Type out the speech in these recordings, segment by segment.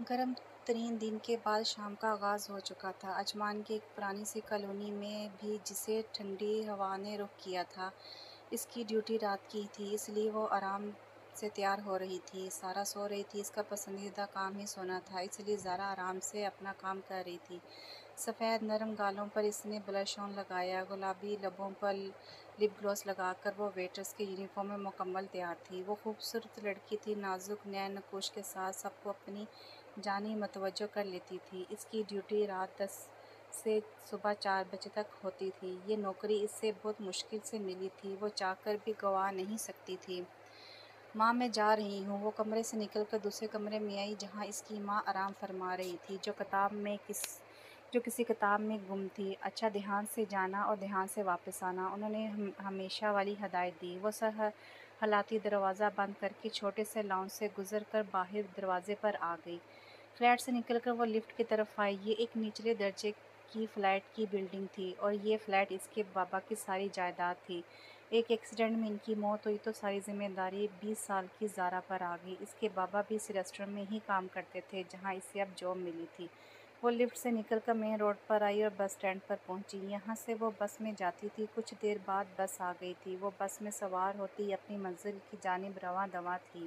گرم ترین دن کے بعد شام کا آغاز ہو چکا تھا۔ اجمان کی ایک پرانی سی کالونی میں بھی جسے ٹھنڈی ہوا نے رخ کیا تھا، اس کی ڈیوٹی رات کی تھی، اس لیے وہ آرام سے تیار ہو رہی تھی۔ سارا سو رہی تھی، اس کا پسندیدہ کام ہی سونا تھا، اس لیے زارا آرام سے اپنا کام کر رہی تھی۔ سفید نرم گالوں پر اس نے بلش آن لگایا، گلابی لبوں پر لپ گلوس لگا کر وہ ویٹرس کے یونیفارم میں مکمل تیار تھی۔ وہ خوبصورت لڑکی تھی، نازک نین نقوش کے ساتھ سب کو اپنی جانب متوجہ کر لیتی تھی۔ اس کی ڈیوٹی رات 10 سے صبح 4 بجے تک ہوتی تھی۔ یہ نوکری اس سے بہت مشکل سے ملی تھی، وہ چاہ کر بھی گنوا نہیں سکتی تھی۔ ماں میں جا رہی ہوں۔ وہ کمرے سے نکل کر دوسرے کمرے میں آئی جہاں اس کی ماں آرام فرما رہی تھی، جو کسی کتاب میں گم تھی۔ اچھا، دھیان سے جانا اور دھیان سے واپس آنا، انہوں نے ہمیشہ والی ہدایت دی۔ وہ سر ہلاتی دروازہ بند کر کے چھوٹے سے لاؤنج سے گزر کر باہر دروازے پر آ گئی۔ فلیٹ سے نکل کر وہ لفٹ کی طرف آئی۔ یہ ایک نچلے درجے کی فلیٹ کی بلڈنگ تھی اور یہ فلیٹ اس کے بابا کی ساری جائیداد تھی۔ ایک ایکسیڈنٹ میں ان کی موت ہوئی تو ساری ذمہ داری 20 سال کی زارا پر آ گئی۔ اس کے بابا بھی اس ریسٹورنٹ میں ہی کام کرتے تھے جہاں اسے اب جاب ملی تھی۔ وہ لفٹ سے نکل کر مین روڈ پر آئی اور بس اسٹینڈ پر پہنچی۔ یہاں سے وہ بس میں جاتی تھی۔ کچھ دیر بعد بس آ گئی تھی۔ وہ بس میں سوار ہوتی اپنی منزل کی جانب رواں دواں تھی۔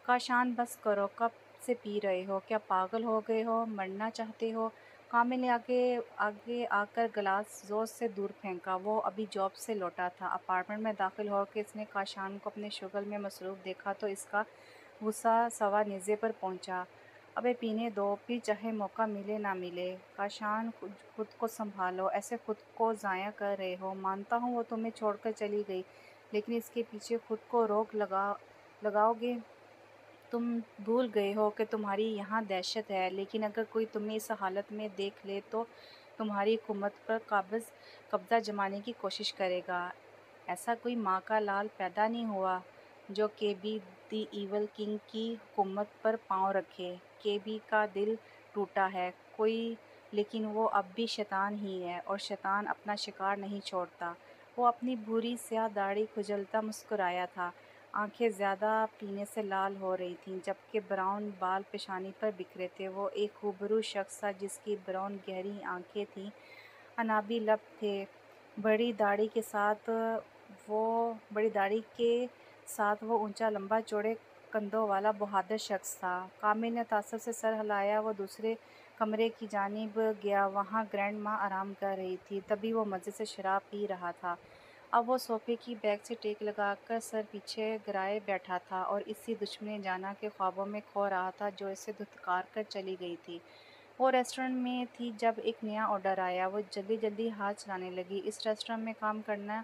کاشان، بس کرو، کب سے پی رہے ہو؟ کیا پاگل ہو گئے ہو؟ مرنا چاہتے ہو؟ کامل نے آگے آ کر گلاس زور سے دور پھینکا۔ وہ ابھی جاب سے لوٹا تھا۔ اپارٹمنٹ میں داخل ہو کے اس نے کاشان کو اپنے شغل میں مصروف دیکھا تو اس کا غصہ سوا نیزے پر پہنچا۔ ابے پینے دو، پھر چاہے موقع ملے نہ ملے۔ کاشان، خود کو سنبھالو، ایسے خود کو ضائع کر رہے ہو۔ مانتا ہوں وہ تمہیں چھوڑ کر چلی گئی، لیکن اس کے پیچھے خود کو روک لگاؤ گے؟ تم بھول گئے ہو کہ تمہاری یہاں دہشت ہے، لیکن اگر کوئی تمہیں اس حالت میں دیکھ لے تو تمہاری حکومت پر قبضہ جمانے کی کوشش کرے گا۔ ایسا کوئی ماں کا لال پیدا نہیں ہوا جو کے بی دی ایول کنگ کی حکومت پر پاؤں رکھے۔ کے بی کا دل ٹوٹا ہے کوئی، لیکن وہ اب بھی شیطان ہی ہے، اور شیطان اپنا شکار نہیں چھوڑتا۔ وہ اپنی بھوری سیاہ داڑھی کھجلتا مسکرایا تھا۔ آنکھیں زیادہ پینے سے لال ہو رہی تھیں جبکہ براؤن بال پیشانی پر بکھرے تھے۔ وہ ایک خوبرو شخص تھا جس کی براؤن گہری آنکھیں تھیں، عنابی لب تھے، بڑی داڑھی کے ساتھ وہ اونچا لمبا چوڑے کندھوں والا بہادر شخص تھا۔ کامل نے تعصب سے سر ہلایا۔ وہ دوسرے کمرے کی جانب گیا، وہاں گرینڈ ماں آرام کر رہی تھی، تبھی وہ مزے سے شراب پی رہا تھا۔ اب وہ صوفے کی بیک سے ٹیک لگا کر سر پیچھے گرائے بیٹھا تھا اور اسی دشمن جاناں کے خوابوں میں کھو رہا تھا جو اسے دھتکار کر چلی گئی تھی۔ وہ ریسٹورنٹ میں تھی جب ایک نیا آرڈر آیا۔ وہ جلدی جلدی ہاتھ چلانے لگی۔ اس ریسٹورنٹ میں کام کرنا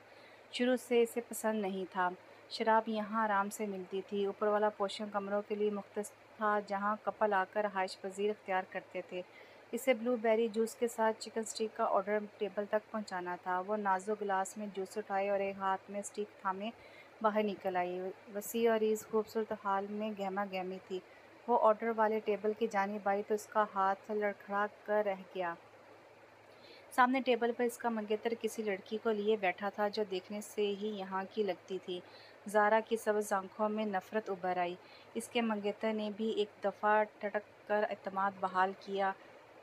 شروع سے اسے پسند نہیں تھا۔ شراب یہاں آرام سے ملتی تھی۔ اوپر والا پورشن کمروں کے لیے مختص تھا جہاں کپل آ کر رہائش پذیر اختیار کرتے تھے۔ اسے بلو بیری جوس کے ساتھ چکن اسٹیک کا آرڈر ٹیبل تک پہنچانا تھا۔ وہ نازک گلاس میں جوس اٹھائے اور ایک ہاتھ میں اسٹیک تھامے باہر نکل آئی۔ وسیع عریض خوبصورت حال میں گہما گہمی تھی۔ وہ آرڈر والے ٹیبل کی جانب آئی تو اس کا ہاتھ لڑکھڑا کر رہ گیا۔ سامنے ٹیبل پر اس کا منگیتر کسی لڑکی کو لیے بیٹھا تھا جو دیکھنے سے ہی یہاں کی لگتی تھی۔ زارا کی سبز آنکھوں میں نفرت ابھر آئی۔ اس کے منگیتر نے بھی ایک دفعہ ٹھٹک کر اعتماد بحال کیا۔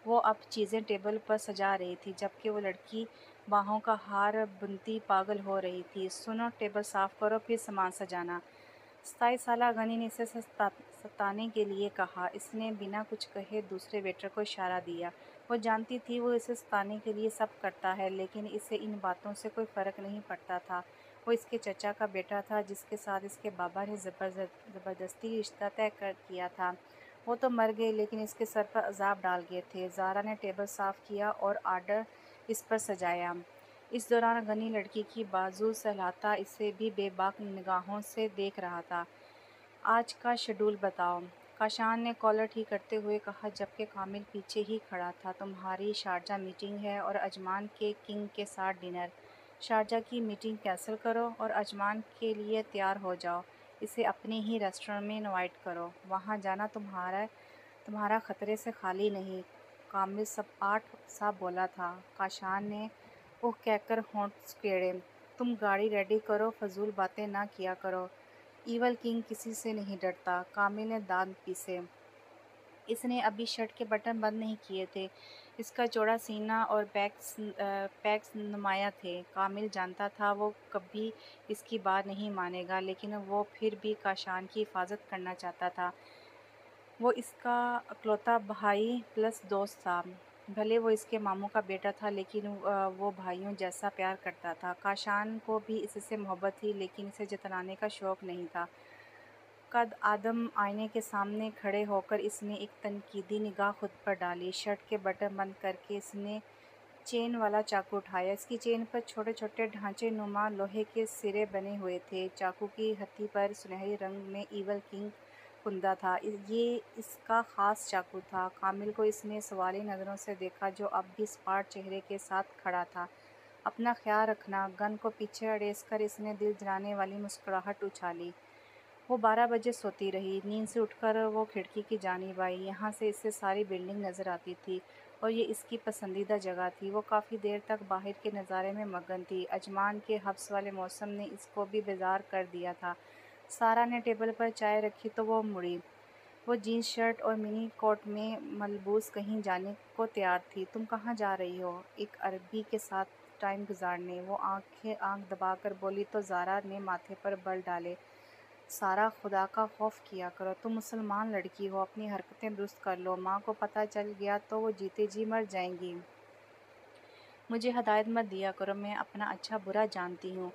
وہ اب چیزیں ٹیبل پر سجا رہی تھی جبکہ وہ لڑکی باہوں کا ہار بنتی پاگل ہو رہی تھی۔ سنو، ٹیبل صاف کرو پھر سامان سجانا۔ 27 سالہ غنی نے اسے ستانے کے لیے کہا۔ اس نے بنا کچھ کہے دوسرے ویٹر کو اشارہ دیا۔ وہ جانتی تھی وہ اسے ستانے کے لیے سب کرتا ہے، لیکن اسے ان باتوں سے کوئی فرق نہیں پڑتا تھا۔ وہ اس کے چچا کا بیٹا تھا جس کے ساتھ اس کے بابا نے زبردستی رشتہ طے کیا تھا۔ وہ تو مر گئے لیکن اس کے سر پر عذاب ڈال گئے تھے۔ زارا نے ٹیبل صاف کیا اور آرڈر اس پر سجایا۔ اس دوران غنی لڑکی کی بازو سہلاتا اسے بھی بے باک نگاہوں سے دیکھ رہا تھا۔ آج کا شیڈول بتاؤ، کاشان نے کالر ٹھیک کرتے ہوئے کہا جبکہ کامل پیچھے ہی کھڑا تھا۔ تمہاری شارجہ میٹنگ ہے اور اجمان کے کنگ کے ساتھ ڈنر۔ شارجہ کی میٹنگ کینسل کرو اور اجمان کے لیے تیار ہو جاؤ۔ اسے اپنے ہی ریسٹورنٹ میں انوائٹ کرو۔ وہاں جانا تمہارا خطرے سے خالی نہیں۔ کامل سپاٹ سا بولا تھا۔ کاشان نے اوہ کہہ کر ہونٹ سکیڑے۔ تم گاڑی ریڈی کرو، فضول باتیں نہ کیا کرو۔ ایول کنگ کسی سے نہیں ڈرتا، کامل نے دانت پیسے۔ اس نے ابھی شرٹ کے بٹن بند نہیں کیے تھے۔ اس کا چوڑا سینہ اور پیکس نمایاں تھے۔ کامل جانتا تھا وہ کبھی اس کی بات نہیں مانے گا، لیکن وہ پھر بھی کاشان کی حفاظت کرنا چاہتا تھا۔ وہ اس کا اکلوتا بھائی پلس دوست تھا۔ بھلے وہ اس کے ماموں کا بیٹا تھا، لیکن وہ بھائیوں جیسا پیار کرتا تھا۔ کاشان کو بھی اس سے محبت تھی، لیکن اسے جتلانے کا شوق نہیں تھا۔ قد آدم آئینے کے سامنے کھڑے ہو کر اس نے ایک تنقیدی نگاہ خود پر ڈالی۔ شرٹ کے بٹن بند کر کے اس نے چین والا چاقو اٹھایا۔ اس کی چین پر چھوٹے چھوٹے ڈھانچے نما لوہے کے سرے بنے ہوئے تھے۔ چاقو کی ہتھی پر سنہری رنگ میں ایول کنگ پھندا تھا۔ یہ اس کا خاص چاقو تھا۔ کامل کو اس نے سوالی نظروں سے دیکھا، جو اب بھی سپاٹ چہرے کے ساتھ کھڑا تھا۔ اپنا خیال رکھنا۔ گن کو پیچھے اڑیس کر اس نے دل جلانے والی مسکراہٹ اچھالی۔ وہ 12 بجے سوتی رہی۔ نیند سے اٹھ کر وہ کھڑکی کی جانب آئی۔ یہاں سے اسے ساری بلڈنگ نظر آتی تھی اور یہ اس کی پسندیدہ جگہ تھی۔ وہ کافی دیر تک باہر کے نظارے میں مگن تھی۔ اجمان کے حبس والے موسم نے اس کو بھی بیزار کر دیا تھا۔ سارا نے ٹیبل پر چائے رکھی تو وہ مڑی۔ وہ جینز شرٹ اور منی کوٹ میں ملبوس کہیں جانے کو تیار تھی۔ تم کہاں جا رہی ہو؟ ایک عربی کے ساتھ ٹائم گزارنے، وہ آنکھ دبا کر بولی تو زارا نے ماتھے پر بل ڈالے۔ سارا، خدا کا خوف کیا کرو، تم مسلمان لڑکی ہو، اپنی حرکتیں درست کر لو، ماں کو پتہ چل گیا تو وہ جیتے جی مر جائیں گی۔ مجھے ہدایت مت دیا کرو، میں اپنا اچھا برا جانتی ہوں۔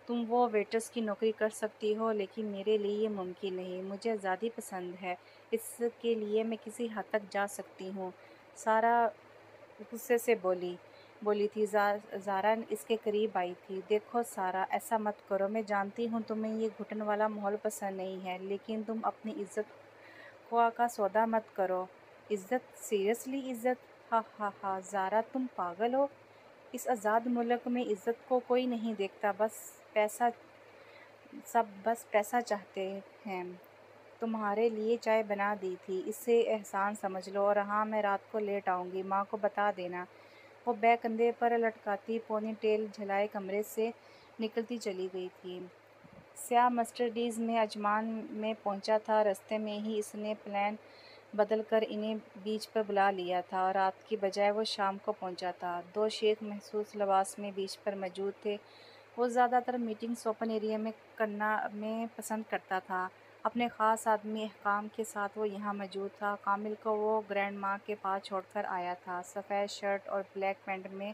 تم وہ ویٹرس کی نوکری کر سکتی ہو، لیکن میرے لیے یہ ممکن نہیں۔ مجھے آزادی پسند ہے، اس کے لیے میں کسی حد تک جا سکتی ہوں۔ سارا غصے سے بولی تھی۔ زارا اس کے قریب آئی تھی۔ دیکھو سارا، ایسا مت کرو، میں جانتی ہوں تمہیں یہ گھٹن والا ماحول پسند نہیں ہے، لیکن تم اپنی عزت خواہ کا سودا مت کرو۔ عزت؟ سیریسلی عزت؟ ہا ہا ہا۔ زارا، تم پاگل ہو؟ اس آزاد ملک میں عزت کو کوئی نہیں دیکھتا، سب بس پیسہ چاہتے ہیں۔ تمہارے لیے چائے بنا دی تھی، اسے احسان سمجھ لو، اور ہاں، میں رات کو لیٹ آؤں گی، ماں کو بتا دینا۔ وہ بیگ کندھے پر لٹکاتی پونی ٹیل جھلائے کمرے سے نکلتی چلی گئی تھی۔ سیاہ مرسڈیز میں اجمان میں پہنچا تھا۔ رستے میں ہی اس نے پلان بدل کر انہیں بیچ پر بلا لیا تھا۔ رات کی بجائے وہ شام کو پہنچا تھا۔ دو شیخ محسوس لباس میں بیچ پر موجود تھے۔ وہ زیادہ تر میٹنگز اوپن ایریا میں کرنا پسند کرتا تھا۔ اپنے خاص آدمی احکام کے ساتھ وہ یہاں موجود تھا۔ کامل کو وہ گرینڈ ماں کے پاس چھوڑ کر آیا تھا۔ سفید شرٹ اور بلیک پینٹ میں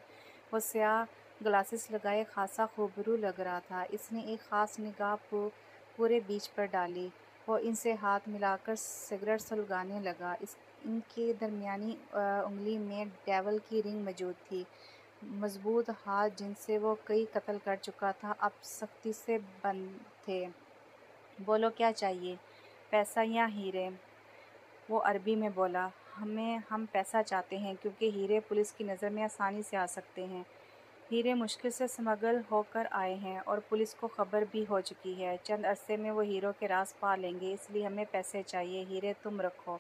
وہ سیاہ گلاسز لگائے خاصا خوبرو لگ رہا تھا۔ اس نے ایک خاص نگاہ پورے بیچ پر ڈالی۔ وہ ان سے ہاتھ ملا کر سگریٹ سلگانے لگا۔ ان کے درمیانی انگلی میں ڈیول کی رنگ موجود تھی۔ مضبوط ہاتھ جن سے وہ کئی قتل کر چکا تھا اب سختی سے بند تھے۔ بولو کیا چاہیے، پیسہ یا ہیرے؟ وہ عربی میں بولا۔ ہم پیسہ چاہتے ہیں، کیونکہ ہیرے پولیس کی نظر میں آسانی سے آ سکتے ہیں۔ ہیرے مشکل سے سمگل ہو کر آئے ہیں اور پولیس کو خبر بھی ہو چکی ہے۔ چند عرصے میں وہ ہیروں کے راز پا لیں گے، اس لیے ہمیں پیسے چاہیے۔ ہیرے تم رکھو،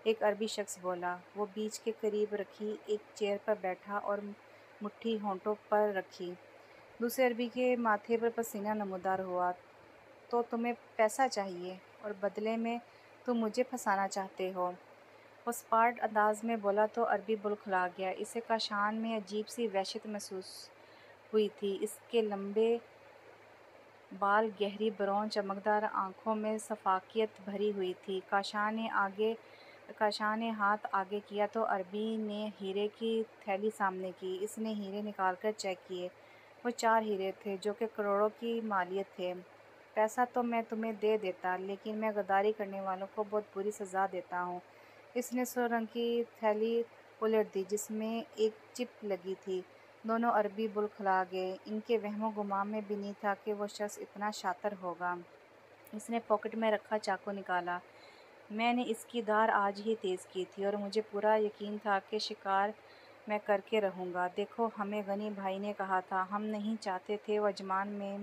ایک عربی شخص بولا۔ وہ بیچ کے قریب رکھی ایک چیئر پر بیٹھا اور مٹھی ہونٹوں پر رکھی۔ دوسرے عربی کے ماتھے پر پسینہ نمودار ہوا۔ تو تمہیں پیسہ چاہیے، اور بدلے میں تم مجھے پھنسانا چاہتے ہو؟ وہ سپاٹ انداز میں بولا تو عربی بلکھلا گیا۔ اسے کاشان میں عجیب سی وحشت محسوس ہوئی تھی۔ اس کے لمبے بال، گہری برون چمکدار آنکھوں میں شفافیت بھری ہوئی تھی۔ کاشان نے ہاتھ آگے کیا تو عربی نے ہیرے کی تھیلی سامنے کی۔ اس نے ہیرے نکال کر چیک کیے۔ وہ 4 ہیرے تھے، جو کہ کروڑوں کی مالیت تھے۔ پیسہ تو میں تمہیں دے دیتا، لیکن میں غداری کرنے والوں کو بہت بری سزا دیتا ہوں۔ اس نے سرخ رنگ کی تھیلی الٹ دی جس میں ایک چپ لگی تھی۔ دونوں عربی بلکھلا گئے۔ ان کے وہم و گمان میں بھی نہیں تھا کہ وہ شخص اتنا شاطر ہوگا۔ اس نے پاکٹ میں رکھا چاقو نکالا۔ میں نے اس کی دھار آج ہی تیز کی تھی، اور مجھے پورا یقین تھا کہ شکار میں کر کے رہوں گا۔ دیکھو، ہمیں غنی بھائی نے کہا تھا، ہم نہیں چاہتے تھے۔ وہ اجمان میں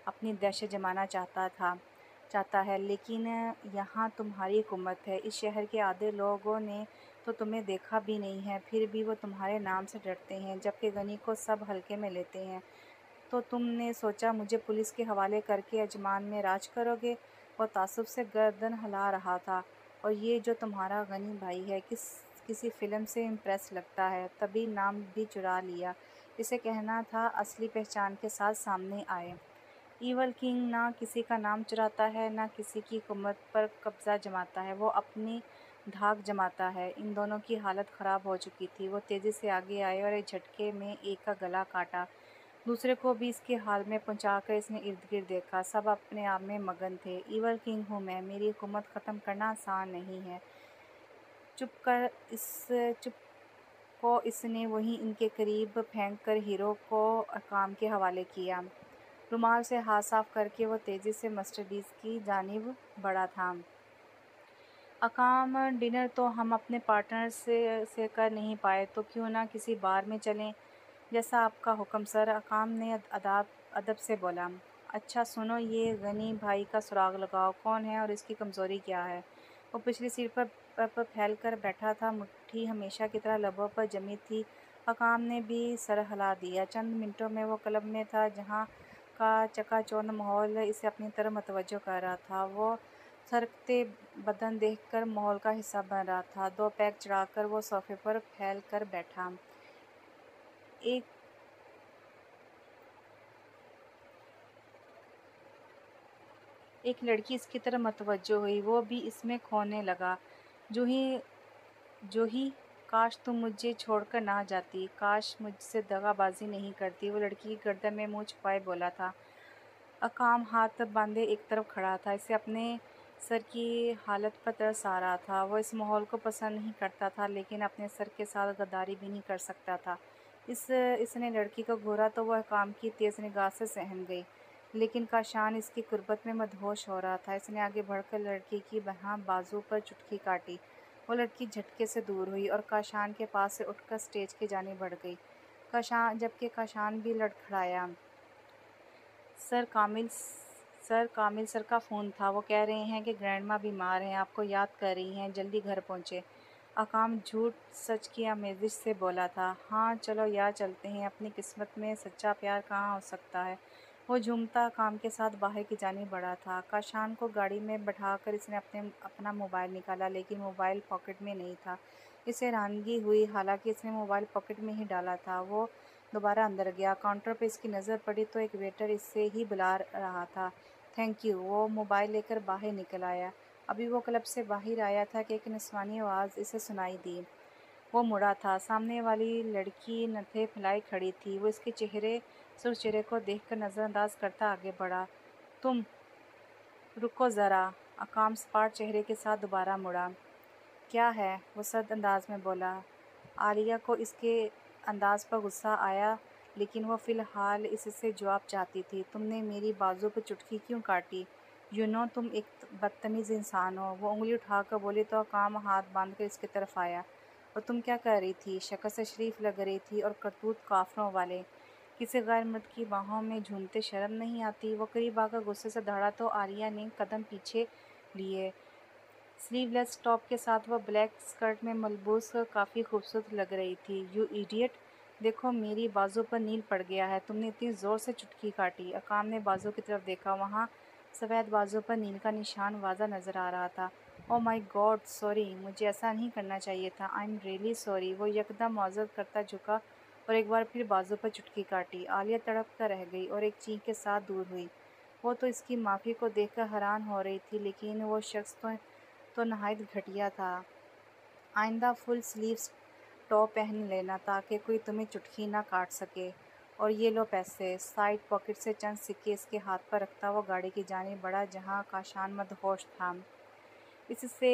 اپنی دہشت جمانا چاہتا ہے، لیکن یہاں تمہاری حکومت ہے۔ اس شہر کے آدھے لوگوں نے تو تمہیں دیکھا بھی نہیں ہے، پھر بھی وہ تمہارے نام سے ڈرتے ہیں، جبکہ غنی کو سب ہلکے میں لیتے ہیں۔ تو تم نے سوچا مجھے پولیس کے حوالے کر کے اجمان میں راج کرو گے؟ وہ تعصب سے گردن ہلا رہا تھا۔ اور یہ جو تمہارا غنی بھائی ہے کسی فلم سے امپریس لگتا ہے، تبھی نام بھی چرا لیا۔ اسے کہنا تھا اصلی پہچان کے ساتھ سامنے آئے۔ ایول کنگ نہ کسی کا نام چراتا ہے، نہ کسی کی حکومت پر قبضہ جماتا ہے، وہ اپنی دھاک جماتا ہے۔ ان دونوں کی حالت خراب ہو چکی تھی۔ وہ تیزی سے آگے آئے اور ایک جھٹکے میں ایک کا گلا کاٹا، دوسرے کو بھی اس کے حال میں پہنچا کر اس نے ارد گرد دیکھا۔ سب اپنے آپ میں مگن تھے۔ ایول کنگ ہوں میں، میری حکومت ختم کرنا آسان نہیں ہے۔ چپ کو اس نے وہیں ان کے قریب پھینک کر ہیرو کو اقام کے حوالے کیا۔ رومال سے ہاتھ صاف کر کے وہ تیزی سے مرسیڈیز کی جانب بڑھا تھا۔ اقام، ڈنر تو ہم اپنے پارٹنر سے کر نہیں پائے، تو کیوں نہ کسی بار میں چلیں؟ جیسا آپ کا حکم سر، اقام نے ادب سے بولا۔ اچھا سنو، یہ غنی بھائی کا سراغ لگاؤ، کون ہے اور اس کی کمزوری کیا ہے؟ وہ پچھلی سیٹ پر پھیل کر بیٹھا تھا، مٹھی ہمیشہ کی طرح لبوں پر جمی تھی۔ اقام نے بھی سر ہلا دیا۔ چند منٹوں میں وہ کلب میں تھا، جہاں کا چکا چوندھ ماحول اسے اپنی طرف متوجہ کر رہا تھا۔ وہ تھرکتے بدن دیکھ کر ماحول کا حصہ بن رہا تھا۔ 2 پیگ چڑھا کر وہ صوفے پر پھیل کر بیٹھا۔ ایک لڑکی اس کی طرف متوجہ ہوئی، وہ بھی اس میں کھونے لگا۔ جوہی، کاش تم مجھے چھوڑ کر نہ جاتی، کاش مجھ سے دغا بازی نہیں کرتی، وہ لڑکی کی گردن میں منہ چھپائے بولا تھا۔ اقام ہاتھ باندھے ایک طرف کھڑا تھا، اسے اپنے سر کی حالت پر ترس آ رہا تھا۔ وہ اس ماحول کو پسند نہیں کرتا تھا، لیکن اپنے سر کے ساتھ غداری بھی نہیں کر سکتا تھا۔ اس نے لڑکی کو گھورا تو وہ اقام کی تیز نگاہ سے سہم گئی، لیکن کاشان اس کی قربت میں مدہوش ہو رہا تھا۔ اس نے آگے بڑھ کر لڑکی کی بائیں بازو پر چٹکی کاٹی۔ وہ لڑکی جھٹکے سے دور ہوئی اور کاشان کے پاس سے اٹھ کر سٹیج کی جانب بڑھ گئی، جبکہ کاشان بھی لڑکھڑایا۔ سر کامل سر کا فون تھا، وہ کہہ رہے ہیں کہ گرینڈما بیمار ہیں، آپ کو یاد کر رہی ہیں، جلدی گھر پہنچیں۔ اقام جھوٹ سچ کی آمیزش سے بولا تھا۔ ہاں چلو یار چلتے ہیں، اپنی قسمت میں سچا پیار کہاں ہو سکتا ہے؟ وہ جھومتا اقام کے ساتھ باہر کی جانب بڑھا تھا۔ کاشان کو گاڑی میں بٹھا کر اس نے اپنا موبائل نکالا، لیکن موبائل پاکٹ میں نہیں تھا۔ اسے حیرانگی ہوئی، حالانکہ اس نے موبائل پاکٹ میں ہی ڈالا تھا۔ وہ دوبارہ اندر گیا۔ کاؤنٹر پہ اس کی نظر پڑی تو ایک ویٹر اسے ہی بلا رہا تھا۔ Thank you. وہ موبائل لے کر باہر نکل آیا۔ ابھی وہ کلب سے باہر آیا تھا کہ ایک نسوانی آواز اسے سنائی دی۔ وہ مڑا تھا، سامنے والی لڑکی نتھے پھیلائے کھڑی تھی۔ وہ اس کے سرخ چہرے کو دیکھ کر نظر انداز کرتا آگے بڑھا۔ تم رکو ذرا۔ اقام سپاٹ چہرے کے ساتھ دوبارہ مڑا۔ کیا ہے؟ وہ سرد انداز میں بولا۔ عالیہ کو اس کے انداز پر غصہ آیا، لیکن وہ فی الحال اس سے جواب چاہتی تھی۔ تم نے میری بازو پر چٹکی کیوں کاٹی؟ تم ایک بدتمیز انسان ہو۔ وہ انگلی اٹھا کر بولی تو اقام ہاتھ باندھ کر اس کی طرف آیا۔ اور تم کیا کر رہی تھی؟ شکل سے شریف لگ رہی تھی اور کرتوت کافروں والے۔ کسی غیر مرد کی باہوں میں جھومتے شرم نہیں آتی؟ وہ قریب آ کر غصے سے دہڑا تو عالیہ نے قدم پیچھے لیے۔ سلیو لیس ٹاپ کے ساتھ وہ بلیک اسکرٹ میں ملبوس کافی خوبصورت لگ رہی تھی۔ You idiot! دیکھو میری بازو پر نیل پڑ گیا ہے، تم نے اتنی زور سے چٹکی کاٹی۔ اقام نے بازو کی طرف دیکھا، وہاں سفید بازو پر نیل کا نشان واضح نظر آ رہا تھا۔ اوہ مائی گاڈ، سوری، مجھے ایسا نہیں کرنا چاہیے تھا، آئی ایم ریئلی سوری۔ وہ یکدم معذرت کرتا جھکا اور ایک بار پھر بازو پر چٹکی کاٹی۔ عالیہ تڑپ کر رہ گئی اور ایک چینخ کے ساتھ دور ہوئی۔ وہ تو اس کی معافی کو دیکھ کر حیران ہو رہی تھی، لیکن وہ شخص تو نہایت گھٹیا تھا۔ آئندہ فل سلیوز ٹاپ پہن لینا تاکہ کوئی تمہیں چٹکی نہ کاٹ سکے۔ اور یہ لو پیسے۔ سائیڈ پاکٹ سے چند سکے اس کے ہاتھ پر رکھتا وہ گاڑی کی جانب بڑھا، جہاں کاشان مدہوش تھا۔ اس سے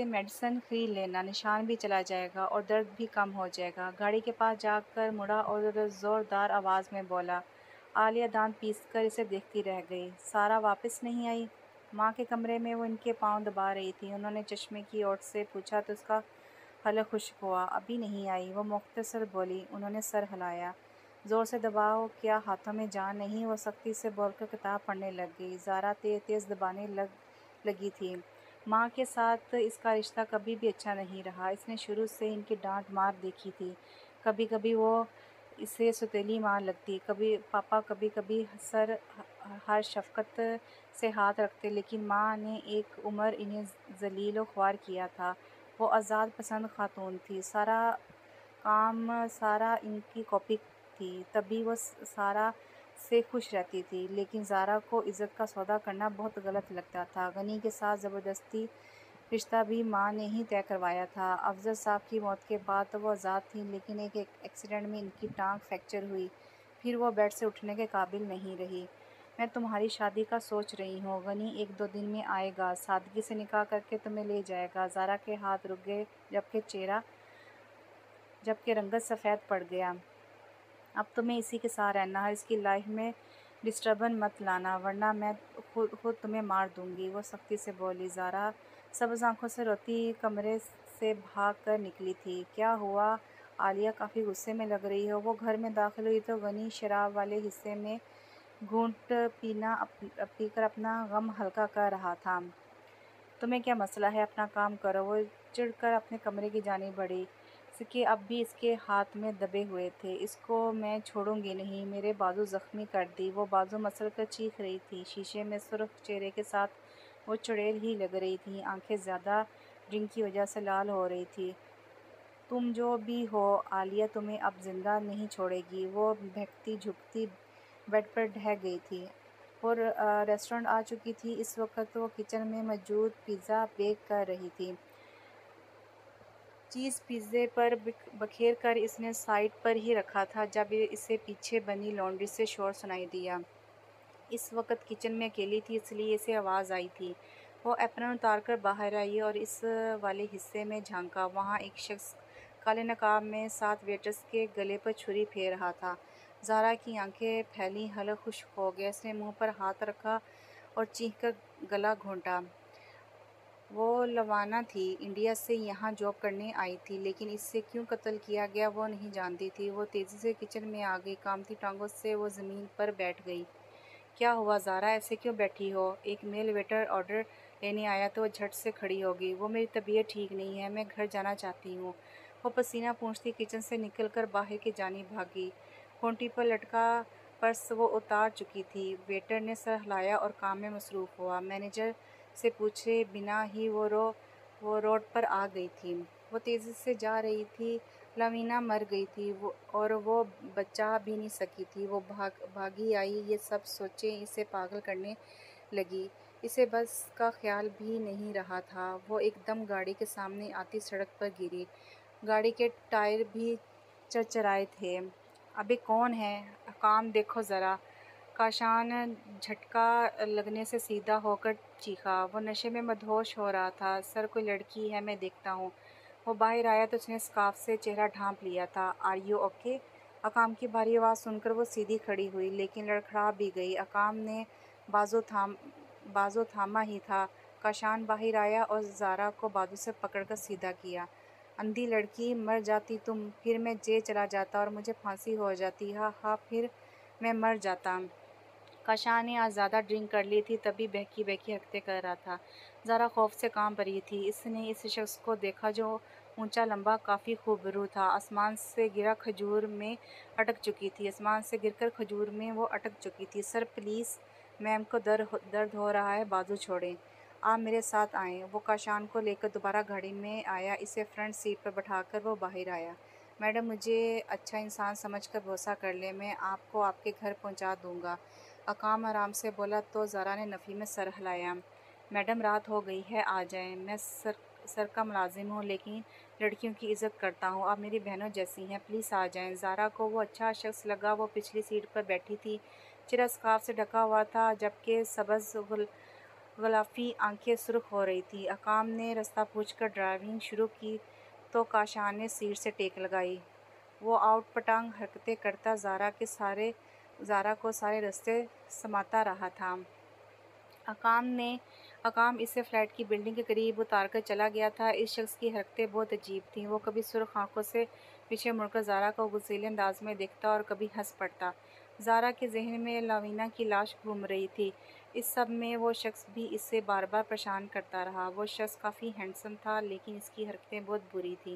میڈیسن خرید لینا، نشان بھی چلا جائے گا اور درد بھی کم ہو جائے گا۔ گاڑی کے پاس جا کر مڑا اور زوردار آواز میں بولا۔ عالیہ دانت پیس کر اسے دیکھتی رہ گئی۔ سارا واپس نہیں آئی؟ ماں کے کمرے میں وہ ان کے پاؤں دبا رہی تھی۔ انہوں نے چشمے کی اوٹ سے پوچھا تو اس کا حلق خشک ہوا۔ ابھی نہیں آئی، وہ مختصر بولی۔ انہوں نے سر ہلایا۔ زور سے دباؤ، کیا ہاتھوں میں جان نہیں؟ وہ سختی سے بول کر کتاب پڑھنے لگ گئی۔ زارا تیز دبانے لگی تھی۔ ماں کے ساتھ اس کا رشتہ کبھی بھی اچھا نہیں رہا۔ اس نے شروع سے ان کی ڈانٹ مار دیکھی تھی۔ کبھی کبھی وہ اسے ستیلی مار لگتی۔ کبھی پاپا کبھی کبھی سر ہر شفقت سے ہاتھ رکھتے، لیکن ماں نے ایک عمر انہیں ذلیل و خوار کیا تھا۔ وہ آزاد پسند خاتون تھی، سارا کام سارا ان کی کاپی تھی، تبھی وہ سارا سے خوش رہتی تھی۔ لیکن زارا کو عزت کا سودا کرنا بہت غلط لگتا تھا۔ غنی کے ساتھ زبردستی رشتہ بھی ماں نے ہی طے کروایا تھا۔ افضل صاحب کی موت کے بعد تو وہ آزاد تھیں، لیکن ایک ایکسیڈنٹ میں ان کی ٹانگ فریکچر ہوئی، پھر وہ بیڈ سے اٹھنے کے قابل نہیں رہی۔ میں تمہاری شادی کا سوچ رہی ہوں، غنی 1-2 دن میں آئے گا، سادگی سے نکاح کر کے تمہیں لے جائے گا۔ زارا کے ہاتھ رک گئے، جبکہ رنگت سفید پڑ گیا۔ اب تمہیں اسی کے ساتھ رہنا ہے، اس کی لائف میں ڈسٹربنس مت لانا، ورنہ میں خود تمہیں مار دوں گی، وہ سختی سے بولی۔ زارا سبز آنکھوں سے روتی کمرے سے بھاگ کر نکلی تھی۔ کیا ہوا؟ عالیہ کافی غصے میں لگ رہی ہو۔ وہ گھر میں داخل ہوئی تو غنی شراب والے حصے میں گھونٹ پی کر اپنا غم ہلکا کر رہا تھا۔ تمہیں کیا مسئلہ ہے؟ اپنا کام کرو۔ وہ چڑھ کر اپنے کمرے کی جانب بڑھی۔ اس کے اب بھی اس کے ہاتھ میں دبے ہوئے تھے۔ اس کو میں چھوڑوں گی نہیں، میرے بازو زخمی کر دی۔ وہ بازو مسل کر چیخ رہی تھی۔ شیشے میں سرخ چہرے کے ساتھ وہ چڑیل ہی لگ رہی تھی، آنکھیں زیادہ ڈرنک کی وجہ سے لال ہو رہی تھی۔ تم جو بھی ہو، عالیہ تمہیں اب زندہ نہیں چھوڑے گی۔ وہ بہکتی جھکتی بیڈ پر ڈھہ گئی تھی۔ وہ ریسٹورانٹ آ چکی تھی۔ اس وقت وہ کچن میں موجود پیزا بیک کر رہی تھی۔ چیز پیزے پر بکھیر کر اس نے سائڈ پر ہی رکھا تھا جب اسے پیچھے بنی لانڈری سے شور سنائی دیا۔ اس وقت کچن میں اکیلی تھی، اس لیے اسے آواز آئی تھی۔ وہ ایپرن اتار کر باہر آئی اور اس والے حصے میں جھانکا۔ وہاں ایک شخص کالے نقاب میں ساتھ ویٹرس کے گلے پر چھری پھیر رہا تھا۔ زارا کی آنکھیں پھیلیں، حلق خشک ہو گیا۔ اس نے منہ پر ہاتھ رکھا اور چیخ کر گلا گھونٹا۔ وہ لوانا تھی، انڈیا سے یہاں جاب کرنے آئی تھی، لیکن اسے کیوں قتل کیا گیا وہ نہیں جانتی تھی۔ وہ تیزی سے کچن میں آ گئی، کانپتی ٹانگوں سے وہ زمین پر بیٹھ گئی۔ کیا ہوا زارا؟ ایسے کیوں بیٹھی ہو؟ ایک میل ویٹر آرڈر لینے آیا تو وہ جھٹ سے کھڑی ہو گئی۔ وہ میری طبیعت ٹھیک نہیں ہے، میں گھر جانا چاہتی ہوں۔ وہ پسینہ پوچھتی کچن سے نکل کر باہر کی جانب بھاگی۔ کھوٹی پر لٹکا پرس وہ اتار چکی تھی۔ ویٹر نے سر ہلایا اور کام میں مصروف ہوا۔ مینیجر سے پوچھے بنا ہی وہ روڈ پر آ گئی تھی۔ وہ تیزی سے جا رہی تھی۔ لاوینا مر گئی تھی اور وہ بچا بھی نہیں سکی تھی۔ وہ بھاگی آئی، یہ سب سوچیں اسے پاگل کرنے لگی۔ اسے بس کا خیال بھی نہیں رہا تھا۔ وہ ایک دم گاڑی کے سامنے آتی سڑک پر گری۔ گاڑی کے ٹائر بھی چرچرائے تھے۔ ابے کون ہے؟ کام دیکھو ذرا! کاشان جھٹکا لگنے سے سیدھا ہو کر چیخا۔ وہ نشے میں مدہوش ہو رہا تھا۔ سر کوئی لڑکی ہے، میں دیکھتا ہوں۔ وہ باہر آیا تو اس نے اسکارف سے چہرہ ڈھانپ لیا تھا۔ Are you okay? اقام کی بھاری آواز سن کر وہ سیدھی کھڑی ہوئی، لیکن لڑکھڑا بھی گئی۔ اقام نے بازو تھاما ہی تھا۔ کاشان باہر آیا اور زارا کو بازو سے پکڑ کر سیدھا کیا۔ اندھی لڑکی، مر جاتی تم، پھر میں جیل چلا جاتا اور مجھے پھانسی ہو جاتی، ہاں ہاں، پھر میں مر جاتا۔ کاشان نے آج زیادہ ڈرنک کر لی تھی، تبھی بہکی حرکتیں کر رہا تھا۔ زارا خوف سے کانپ رہی تھی۔ اس نے اس شخص کو دیکھا جو اونچا لمبا، کافی خوبرو تھا۔ آسمان سے گر کر کھجور میں اٹک چکی تھی۔ سر پلیز، میم کو درد ہو رہا ہے، بازو چھوڑیں۔ آپ میرے ساتھ آئیں۔ وہ کاشان کو لے کر دوبارہ گاڑی میں آیا۔ اسے فرنٹ سیٹ پر بٹھا کر وہ باہر آیا۔ میڈم، مجھے اچھا انسان سمجھ کر بھروسہ کر لیں، میں آپ کو آپ کے گھر پہنچا دوں گا، اقام آرام سے بولا تو زارا نے نفی میں سر ہلایا۔ میڈم، رات ہو گئی ہے، آ جائیں۔ میں سر کا ملازم ہوں، لیکن لڑکیوں کی عزت کرتا ہوں، آپ میری بہنوں جیسی ہیں، پلیز آ جائیں۔ زارا کو وہ اچھا شخص لگا۔ وہ پچھلی سیٹ پر بیٹھی تھی، چہرہ اسکارف سے ڈھکا ہوا تھا، جبکہ سبز غلافی آنکھیں سرخ ہو رہی تھیں۔ اقام نے راستہ پوچھ کر ڈرائیونگ شروع کی تو کاشان نے سیٹ سے ٹیک لگائی۔ وہ آؤٹ پٹانگ حرکتیں کرتا زارا کو سارے راستے سماتا رہا تھا۔ اقام اسے فلیٹ کی بلڈنگ کے قریب اتار کر چلا گیا تھا۔ اس شخص کی حرکتیں بہت عجیب تھیں۔ وہ کبھی سرخ آنکھوں سے پیچھے مڑ کر زارا کو غصیلے انداز میں دیکھتا اور کبھی ہنس پڑتا۔ زارا کے ذہن میں لاوینا کی لاش گھوم رہی تھی۔ اس سب میں وہ شخص بھی اسے بار بار پریشان کرتا رہا۔ وہ شخص کافی ہینڈسم تھا، لیکن اس کی حرکتیں بہت بری تھیں۔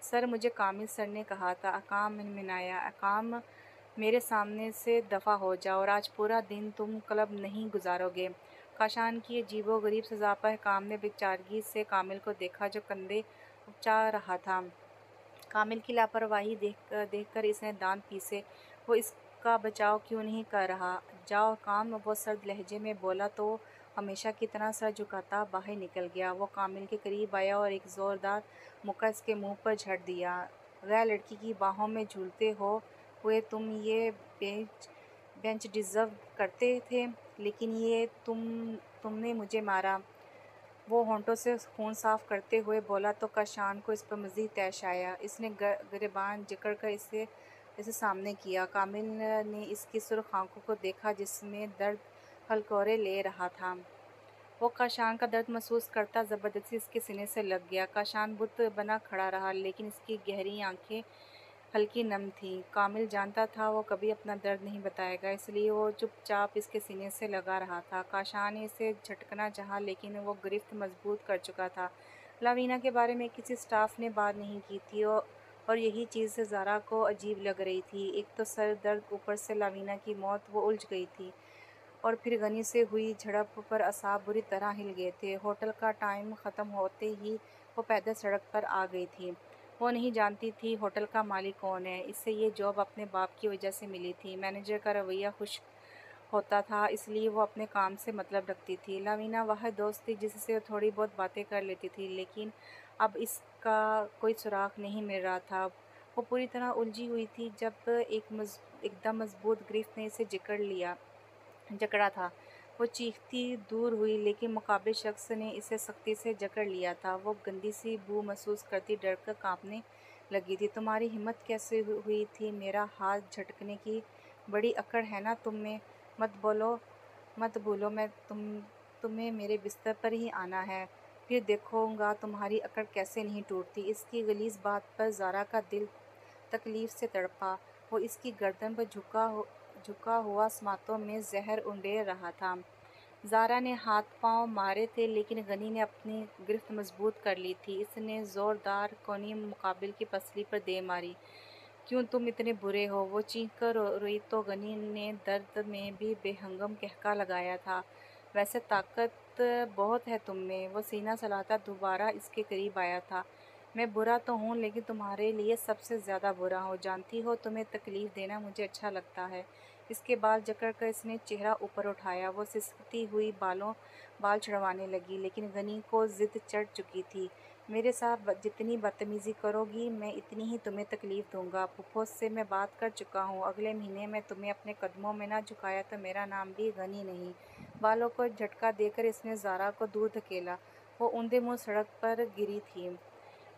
سر مجھے کامل سر نے کہا تھا۔ اقام منمنایا۔ اقام میرے سامنے سے دفع ہو جاؤ اور آج پورا دن تم کلب نہیں گزارو گے۔ کاشان کی عجیب و غریب سزا پر اقام نے بیچارگی سے کامل کو دیکھا جو کندھے اپچا رہا تھا۔ کامل کی لاپرواہی دیکھ کر اس نے دانت پیسے۔ وہ اس کا بچاؤ کیوں نہیں کر رہا؟ جاؤ اقام، وہ سرد لہجے میں بولا تو ہمیشہ کی طرح سر جھکاتا باہر نکل گیا۔ وہ کامل کے قریب آیا اور ایک زوردار مکہ اس کے منہ پر جھڑ دیا۔ غیر لڑکی کی باہوں میں جھولتے ہوئے تم یہ بینچ ڈیزرو کرتے تھے، لیکن یہ تم نے مجھے مارا۔ وہ ہونٹوں سے خون صاف کرتے ہوئے بولا تو کاشان کو اس پر مزید طیش آیا۔ اس نے گریبان جکڑ کر اسے سامنے کیا۔ کامل نے اس کی سرخ آنکھوں کو دیکھا جس میں درد ہلکورے لے رہا تھا۔ وہ کاشان کا درد محسوس کرتا زبردستی اس کے سینے سے لگ گیا۔ کاشان بت بنا کھڑا رہا، لیکن اس کی گہری آنکھیں ہلکی نم تھیں۔ کامل جانتا تھا وہ کبھی اپنا درد نہیں بتائے گا، اس لیے وہ چپ چاپ اس کے سینے سے لگا رہا تھا۔ کاشان نے اسے جھٹکنا چاہا لیکن وہ گرفت مضبوط کر چکا تھا۔ لاوینا کے بارے میں کسی سٹاف نے بات نہیں کی تھی اور یہی چیز زارا کو عجیب لگ رہی تھی۔ ایک تو سر درد، اوپر سے لاوینا کی موت۔ وہ الجھ گئی تھی، اور پھر غنی سے ہوئی جھڑپ پر اعصاب بری طرح ہل گئے تھے۔ ہوٹل کا ٹائم ختم ہوتے ہی وہ پیدل سڑک پر آ گئی تھی۔ وہ نہیں جانتی تھی ہوٹل کا مالک کون ہے۔ اسے یہ جاب اپنے باپ کی وجہ سے ملی تھی۔ مینیجر کا رویہ خشک ہوتا تھا، اس لیے وہ اپنے کام سے مطلب رکھتی تھی۔ لاوینا واحد دوست تھی جس سے وہ تھوڑی بہت باتیں کر لیتی تھی، لیکن اب اس کا کوئی سراغ نہیں مل رہا تھا۔ وہ پوری طرح الجھی ہوئی تھی جب ایک دم مضبوط گرفت نے اسے جکڑا تھا۔ وہ چیختی دور ہوئی، لیکن مقابل شخص نے اسے سختی سے جکڑ لیا تھا۔ وہ گندی سی بو محسوس کرتی ڈر کر کانپنے لگی تھی۔ تمہاری ہمت کیسے ہوئی تھی میرا ہاتھ جھٹکنے کی؟ بڑی اکڑ ہے نا تم میں۔ مت بھولو میں تمہیں میرے بستر پر ہی آنا ہے، پھر دیکھوں گا تمہاری اکڑ کیسے نہیں ٹوٹتی۔ اس کی غلیظ بات پر زارا کا دل تکلیف سے تڑپا۔ وہ اس کی گردن پر جھکا ہوا سماٹوں میں زہر انڈیل رہا تھا۔ زارا نے ہاتھ پاؤں مارے تھے، لیکن غنی نے اپنی گرفت مضبوط کر لی تھی۔ اس نے زوردار کونی مقابل کی پسلی پر دے ماری۔ کیوں تم اتنے برے ہو؟ وہ چیخ کر روئی تو غنی نے درد میں بھی بے ہنگم قہقہہ لگایا تھا۔ ویسے طاقت بہت ہے تم میں۔ وہ سینہ سلاتا دوبارہ اس کے قریب آیا تھا۔ میں برا تو ہوں، لیکن تمہارے لیے سب سے زیادہ برا ہوں۔ جانتی ہو تمہیں تکلیف دینا مجھے اچھا لگتا ہے۔ اس کے بال جکڑ کر اس نے چہرہ اوپر اٹھایا۔ وہ سسکتی ہوئی بال چھڑوانے لگی، لیکن غنی کو ضد چڑھ چکی تھی۔ میرے ساتھ جتنی بدتمیزی کرو گی میں اتنی ہی تمہیں تکلیف دوں گا۔ پھوپھو سے میں بات کر چکا ہوں، اگلے مہینے میں تمہیں اپنے قدموں میں نہ جھکایا تو میرا نام بھی غنی نہیں۔ بالوں کو جھٹکا دے کر اس نے زارا کو دور دھکیلا۔ وہ اوندھے منہ سڑک پر گری تھی۔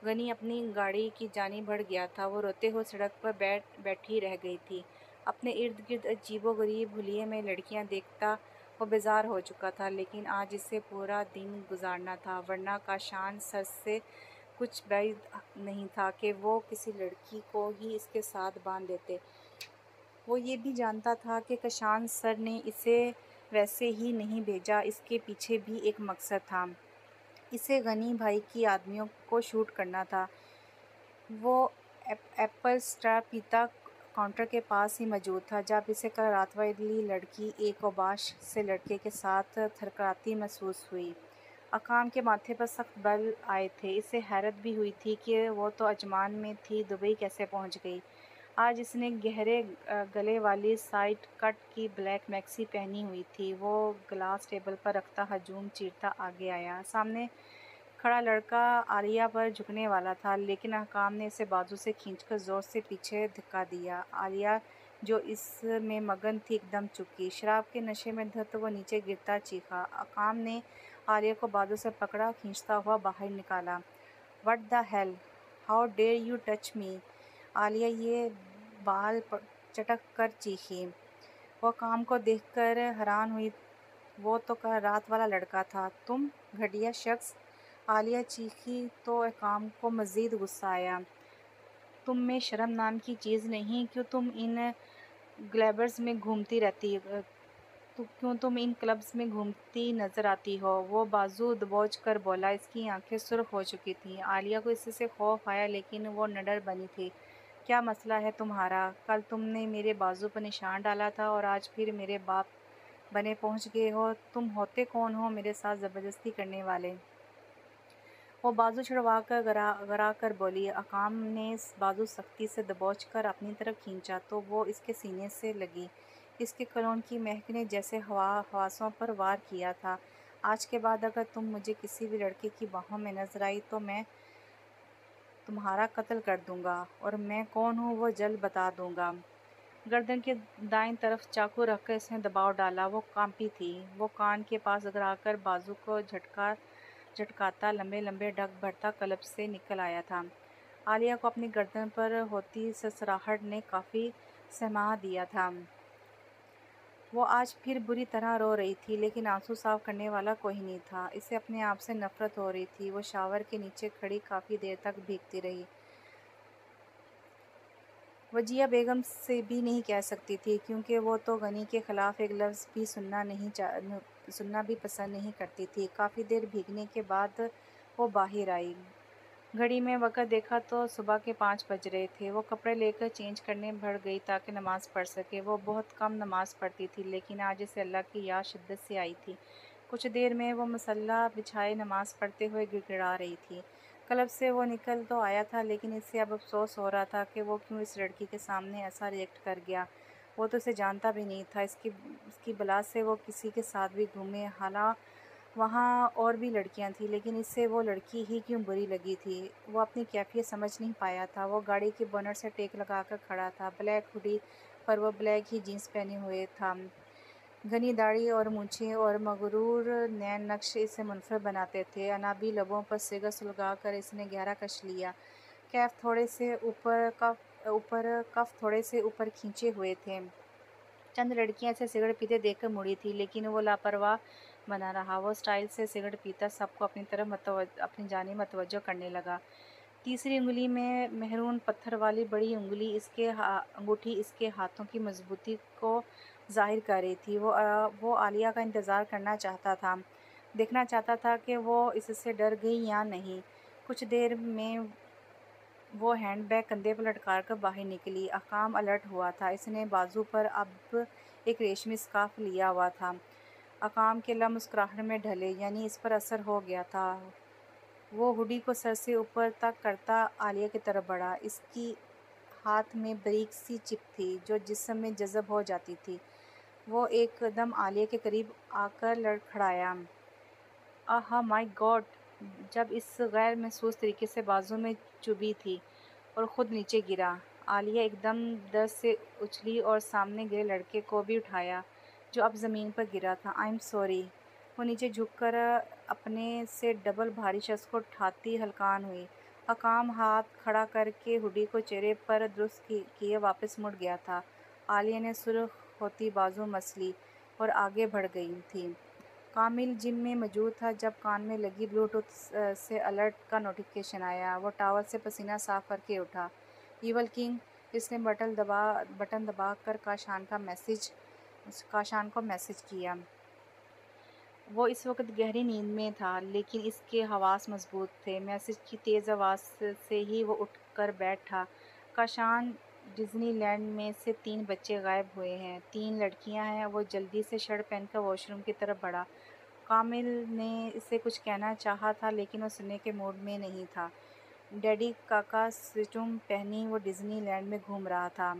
غنی اپنی گاڑی کی جانب بڑھ گیا تھا۔ وہ روتے ہوئے سڑک پر بیٹھی رہ گئی تھی۔ اپنے ارد گرد عجیب و غریب حلیے میں لڑکیاں دیکھتا وہ بیزار ہو چکا تھا، لیکن آج اسے پورا دن گزارنا تھا، ورنہ کاشان سر سے کچھ بعید نہیں تھا کہ وہ کسی لڑکی کو ہی اس کے ساتھ باندھ دیتے۔ وہ یہ بھی جانتا تھا کہ کاشان سر نے اسے ویسے ہی نہیں بھیجا، اس کے پیچھے بھی ایک مقصد تھا۔ اسے غنی بھائی کی آدمیوں کو شوٹ کرنا تھا۔ وہ ایپل سٹار پیتا کاؤنٹر کے پاس ہی موجود تھا جب اسے کل رات والی لڑکی ایک اوباش سے لڑکے کے ساتھ تھرکاتی محسوس ہوئی۔ اقام کے ماتھے پر سخت بل آئے تھے۔ اسے حیرت بھی ہوئی تھی کہ وہ تو عجمان میں تھی، دبئی کیسے پہنچ گئی۔ آج اس نے گہرے گلے والی سائیڈ کٹ کی بلیک میکسی پہنی ہوئی تھی۔ وہ گلاس ٹیبل پر رکھتا ہجوم چیرتا آگے آیا۔ سامنے کھڑا لڑکا عالیہ پر جھکنے والا تھا، لیکن اقام نے اسے بازو سے کھینچ کر زور سے پیچھے دھکا دیا۔ عالیہ جو اس میں مگن تھی ایک دم چکی۔ شراب کے نشے میں دھت وہ نیچے گرتا چیخا۔ اقام نے عالیہ کو بازو سے پکڑا، کھینچتا ہوا باہر نکالا۔ "What the hell! How dare you touch me!" Alia یہ بال چٹک کر چیخی۔ وہ اقام کو دیکھ کر حیران ہوئی۔ وہ تو کل رات والا لڑکا تھا۔ "تم گھٹیا شخص!" عالیہ چیخی تو اقام کو مزید غصہ آیا۔ "تم میں شرم نام کی چیز نہیں؟ کیوں تم ان گلیبرز میں گھومتی رہتی تو کیوں تم ان کلبز میں گھومتی نظر آتی ہو؟ وہ بازو دبوچ کر بولا۔ اس کی آنکھیں سرخ ہو چکی تھیں۔ عالیہ کو اس سے خوف آیا لیکن وہ نڈر بنی تھی۔ کیا مسئلہ ہے تمہارا؟ کل تم نے میرے بازو پر نشان ڈالا تھا اور آج پھر میرے باپ بنے پہنچ گئے ہو۔ تم ہوتے کون ہو میرے ساتھ زبردستی کرنے والے؟ وہ بازو چھڑوا کر گرا کر بولی۔ اقام نے بازو سختی سے دبوچ کر اپنی طرف کھینچا تو وہ اس کے سینے سے لگی۔ اس کے کلون کی مہک نے جیسے حواسوں پر وار کیا تھا۔ آج کے بعد اگر تم مجھے کسی بھی لڑکے کی باہوں میں نظر آئی تو میں تمہارا قتل کر دوں گا، اور میں کون ہوں وہ جلد بتا دوں گا۔ گردن کے دائیں طرف چاقو رکھ کر اس نے دباؤ ڈالا۔ وہ کانپی تھی۔ وہ کان کے پاس گرا کر بازو کو جھٹکاتا لمبے لمبے ڈگ بھرتا کلب سے نکل آیا تھا۔ عالیہ کو اپنی گردن پر ہوتی سرسراہٹ نے کافی سہما دیا تھا۔ وہ آج پھر بری طرح رو رہی تھی لیکن آنسو صاف کرنے والا کوئی نہیں تھا۔ اسے اپنے آپ سے نفرت ہو رہی تھی۔ وہ شاور کے نیچے کھڑی کافی دیر تک بھیگتی رہی۔ وجیہہ بیگم سے بھی نہیں کہہ سکتی تھی کیونکہ وہ تو غنی کے خلاف ایک لفظ بھی سننا بھی پسند نہیں کرتی تھی۔ کافی دیر بھیگنے کے بعد وہ باہر آئی۔ گھڑی میں وقت دیکھا تو صبح کے 5 بج رہے تھے۔ وہ کپڑے لے کر چینج کرنے بڑھ گئی تاکہ نماز پڑھ سکے۔ وہ بہت کم نماز پڑھتی تھی لیکن آج اسے اللہ کی یاد شدت سے آئی تھی۔ کچھ دیر میں وہ مصلی بچھائے نماز پڑھتے ہوئے گڑ گڑا رہی تھی۔ کلب سے وہ نکل تو آیا تھا لیکن اسے اب افسوس ہو رہا تھا کہ وہ کیوں اس لڑکی کے سامنے ایسا ریئیکٹ کر گیا۔ وہ تو اسے جانتا بھی نہیں تھا۔ اس کی بلا سے وہ کسی کے ساتھ بھی گھومے، حالانکہ وہاں اور بھی لڑکیاں تھیں، لیکن اسے وہ لڑکی ہی کیوں بری لگی تھی؟ وہ اپنی کیفیت سمجھ نہیں پایا تھا۔ وہ گاڑی کے بونٹ سے ٹیک لگا کر کھڑا تھا۔ بلیک ہوڈی پر وہ بلیک ہی جینس پہنے ہوئے تھا۔ گھنی داڑھی اور مونچھیں اور مغرور نین نقش اسے منفرد بناتے تھے۔ انابی لبوں پر سگڑ سلگا کر اس نے گہرا کش لیا۔ کف تھوڑے سے اوپر کھینچے ہوئے تھے۔ چند لڑکیاں اسے سگریٹ پیتے دیکھ کر مڑی تھیں لیکن وہ لاپرواہ بنا رہا۔ وہ اسٹائل سے سگریٹ پیتا سب کو اپنی جانب متوجہ کرنے لگا۔ تیسری انگلی میں مہرون پتھر والی بڑی انگوٹھی اس کے ہاتھوں کی مضبوطی کو ظاہر کر رہی تھی۔ وہ عالیہ کا انتظار کرنا چاہتا تھا، دیکھنا چاہتا تھا کہ وہ اس سے ڈر گئی یا نہیں۔ کچھ دیر میں وہ ہینڈ بیگ کندھے پر لٹکا کر باہر نکلی۔ اقام الرٹ ہوا تھا۔ اس نے بازو پر اب ایک ریشمی اسکارف لیا ہوا تھا۔ اقام کے لب مسکراہٹ میں ڈھلے، یعنی اس پر اثر ہو گیا تھا۔ وہ ہوڈی کو سر سے اوپر تک کرتا عالیہ کی طرف بڑھا۔ اس کی ہاتھ میں باریک سی چپ تھی جو جسم میں جذب ہو جاتی تھی۔ وہ ایک دم عالیہ کے قریب آ کر لڑکھڑایا۔ مائی گاڈ! جب اس غیر محسوس طریقے سے بازو میں چبھی تھی اور خود نیچے گرا۔ عالیہ ایک دم درد سے اچھلی اور سامنے گرے لڑکے کو بھی اٹھایا جو اب زمین پر گرا تھا۔ I am sorry. وہ نیچے جھک کر اپنے سے ڈبل بھاری شخص کو اٹھاتی ہلکان ہوئی۔ اقام ہاتھ کھڑا کر کے ہوڈی کو چہرے پر درست کیے واپس مڑ گیا تھا۔ عالیہ نے سرخ ہوتی بازو مس لی اور آگے بڑھ گئی تھی۔ کامل جم میں موجود تھا جب کان میں لگی بلوٹوتھ سے الرٹ کا نوٹیفیکیشن آیا۔ وہ ٹاول سے پسینہ صاف کر کے اٹھا۔ Evil king! اس نے بٹن دبا کر کاشان کو میسج کیا۔ وہ اس وقت گہری نیند میں تھا لیکن اس کے حواس مضبوط تھے۔ میسج کی تیز آواز سے ہی وہ اٹھ کر بیٹھا۔ کاشان، ڈزنی لینڈ میں سے 3 بچے غائب ہوئے ہیں، 3 لڑکیاں ہیں۔ وہ جلدی سے شرٹ پہن کر واش روم کی طرف بڑھا۔ کامل نے اسے کچھ کہنا چاہا تھا لیکن وہ سننے کے موڈ میں نہیں تھا۔ ڈیڈی کا کاسٹیوم پہنی وہ ڈزنی لینڈ میں گھوم رہا تھا۔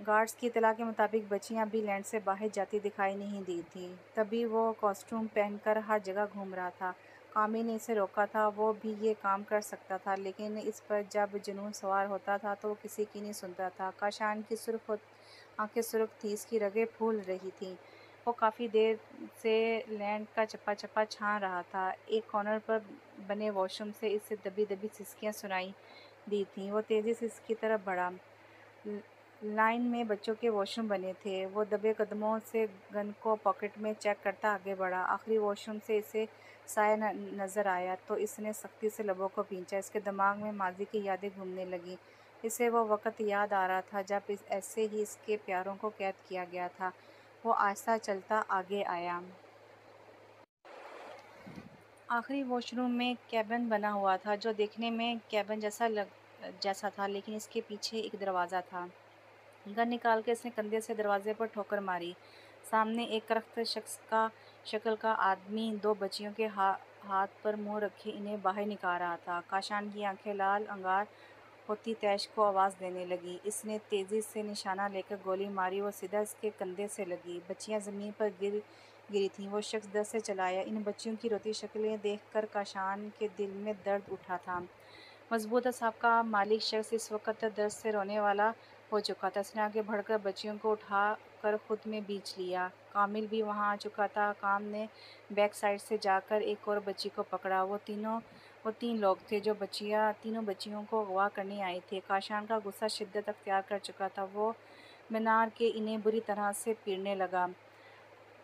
گارڈز کی اطلاع کے مطابق بچیاں ابھی لینڈ سے باہر جاتی دکھائی نہیں دی تھیں، تبھی وہ کاسٹیوم پہن کر ہر جگہ گھوم رہا تھا۔ کامل نے اسے روکا تھا۔ وہ بھی یہ کام کر سکتا تھا لیکن اس پر جب جنون سوار ہوتا تھا تو وہ کسی کی نہیں سنتا تھا۔ کاشان کی آنکھیں سرخ تھیں، اس کی رگیں پھول رہی تھیں۔ وہ کافی دیر سے لینڈ کا چپا چپا چھان رہا تھا۔ ایک کارنر پر بنے واش روم سے اسے دبی دبی سسکیاں سنائی دی تھیں۔ وہ تیزی سے اس کی طرف بڑھا۔ لائن میں بچوں کے واش روم بنے تھے۔ وہ دبے قدموں سے گن کو پاکٹ میں چیک کرتا آگے بڑھا۔ آخری واش روم سے اسے سایہ نظر آیا تو اس نے سختی سے لبوں کو کھینچا۔ اس کے دماغ میں ماضی کی یادیں گھومنے لگیں۔ اسے وہ وقت یاد آ رہا تھا جب ایسے ہی اس کے پیاروں کو قید کیا گیا تھا۔ وہ آہستہ چلتا آگے آیا۔ آخری واش روم میں کیبن بنا ہوا تھا جو دیکھنے میں کیبن جیسا تھا، لیکن اس کے پیچھے ایک دروازہ تھا۔ گن نکال کے اس نے کندھے سے دروازے پر ٹھوکر ماری۔ سامنے ایک کرخت شکل کا آدمی دو بچیوں کے ہاتھ پر منہ رکھے انہیں باہر نکال رہا تھا۔ کاشان کی آنکھیں لال انگار ہوتی تیش کو آواز دینے لگی۔ اس نے تیزی سے نشانہ لے کر گولی ماری، وہ سیدھا اس کے کندھے سے لگی۔ بچیاں زمین پر گری تھیں۔ وہ شخص در سے چلا آیا۔ ان بچیوں کی روتی شکلیں دیکھ کر کاشان کے دل میں درد اٹھا تھا۔ مضبوط اعصاب کا مالک شخص اس وقت درد سے رونے والا ہو چکا تھا۔ اس نے آگے بڑھ کر بچیوں کو اٹھا کر خود میں بیچ لیا۔ کامل بھی وہاں آ چکا تھا۔ کام نے بیک سائڈ سے جا کر ایک اور بچی کو پکڑا۔ وہ تین لوگ تھے جو تینوں بچیوں کو اغوا کرنے آئے تھے۔ کاشان کا غصہ شدت اختیار کر چکا تھا۔ وہ منار کے انہیں بری طرح سے پیٹنے لگا۔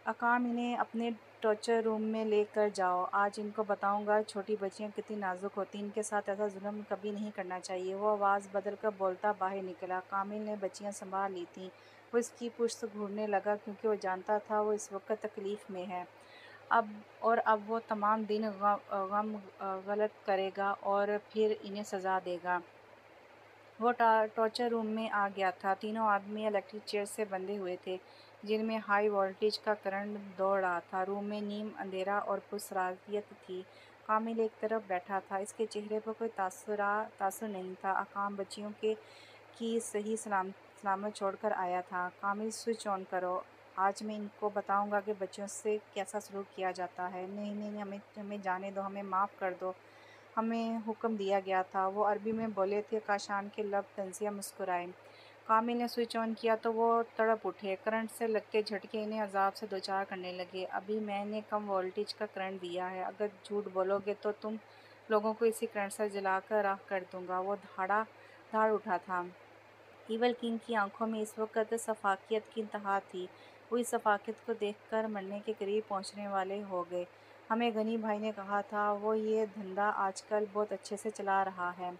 اقام انہیں اپنے ٹارچر روم میں لے کر جاؤ۔ آج ان کو بتاؤں گا چھوٹی بچیاں کتنی نازک ہوتی ہیں۔ ان کے ساتھ ایسا ظلم کبھی نہیں کرنا چاہیے۔ وہ آواز بدل کر بولتا باہر نکلا۔ کامل نے بچیاں سنبھال لی تھیں۔ وہ اس کی پشت گھورنے لگا کیونکہ وہ جانتا تھا وہ اس وقت تکلیف میں ہے، اب وہ تمام دن غم غلط کرے گا اور پھر انہیں سزا دے گا۔ وہ ٹارچر روم میں آ گیا تھا۔ تینوں آدمی الیکٹرک چیئر سے بندھے ہوئے تھے جن میں ہائی وولٹیج کا کرنٹ دوڑ رہا تھا۔ روم میں نیم اندھیرا اور پراسرار تھی۔ کامل ایک طرف بیٹھا تھا۔ اس کے چہرے پر کوئی تاثر نہیں تھا۔ اقام بچیوں کی صحیح سلامت چھوڑ کر آیا تھا۔ کامل سوئچ آن کرو۔ آج میں ان کو بتاؤں گا کہ بچیوں سے کیسا سلوک کیا جاتا ہے۔ نہیں ہمیں جانے دو، ہمیں معاف کر دو، ہمیں حکم دیا گیا تھا، وہ عربی میں بولے تھے۔ کاشان کے لب طنزیہ مسکرائے۔ کامل نے سوئچ آن کیا تو وہ تڑپ اٹھے۔ کرنٹ سے لگتے جھٹکے انہیں عذاب سے دوچار کرنے لگے۔ ابھی میں نے کم وولٹیج کا کرنٹ دیا ہے، اگر جھوٹ بولو گے تو تم لوگوں کو اسی کرنٹ سے جلا کر راکھ کر دوں گا۔ وہ دھاڑ اٹھا تھا۔ ایول کنگ کی آنکھوں میں اس وقت شفافیت کی انتہا تھی۔ وہ اس شفافیت کو دیکھ کر مرنے کے قریب پہنچنے والے ہو گئے۔ ہمیں غنی بھائی نے کہا تھا وہ یہ دھندا آج کل بہت اچھے سے چلا رہا ہے۔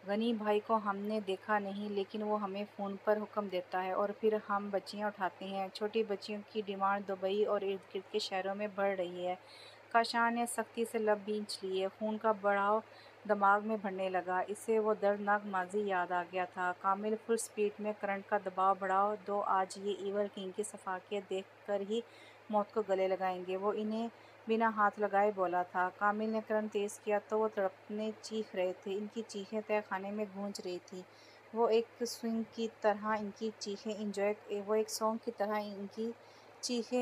غنی بھائی کو ہم نے دیکھا نہیں، لیکن وہ ہمیں فون پر حکم دیتا ہے اور پھر ہم بچیاں اٹھاتے ہیں۔ چھوٹی بچیوں کی ڈیمانڈ دبئی اور ارد گرد کے شہروں میں بڑھ رہی ہے۔ کاشان نے سختی سے لب بھینچ لیے۔ خون کا بہاؤ دماغ میں بڑھنے لگا۔ اسے وہ دردناک ماضی یاد آ گیا تھا۔ کامل فل سپیڈ میں کرنٹ کا دباؤ بڑھا دو، آج یہ ایول کنگ کی شفافیت دیکھ کر ہی موت کو گلے لگائیں گے۔ وہ انہیں بنا ہاتھ لگائے بولا تھا۔ کامل نے کرنٹ تیز کیا تو وہ تڑپنے چیخ رہے تھے۔ ان کی چیخیں تہہ خانے میں گونج رہی تھیں۔ وہ ایک سونگ کی طرح ان کی چیخیں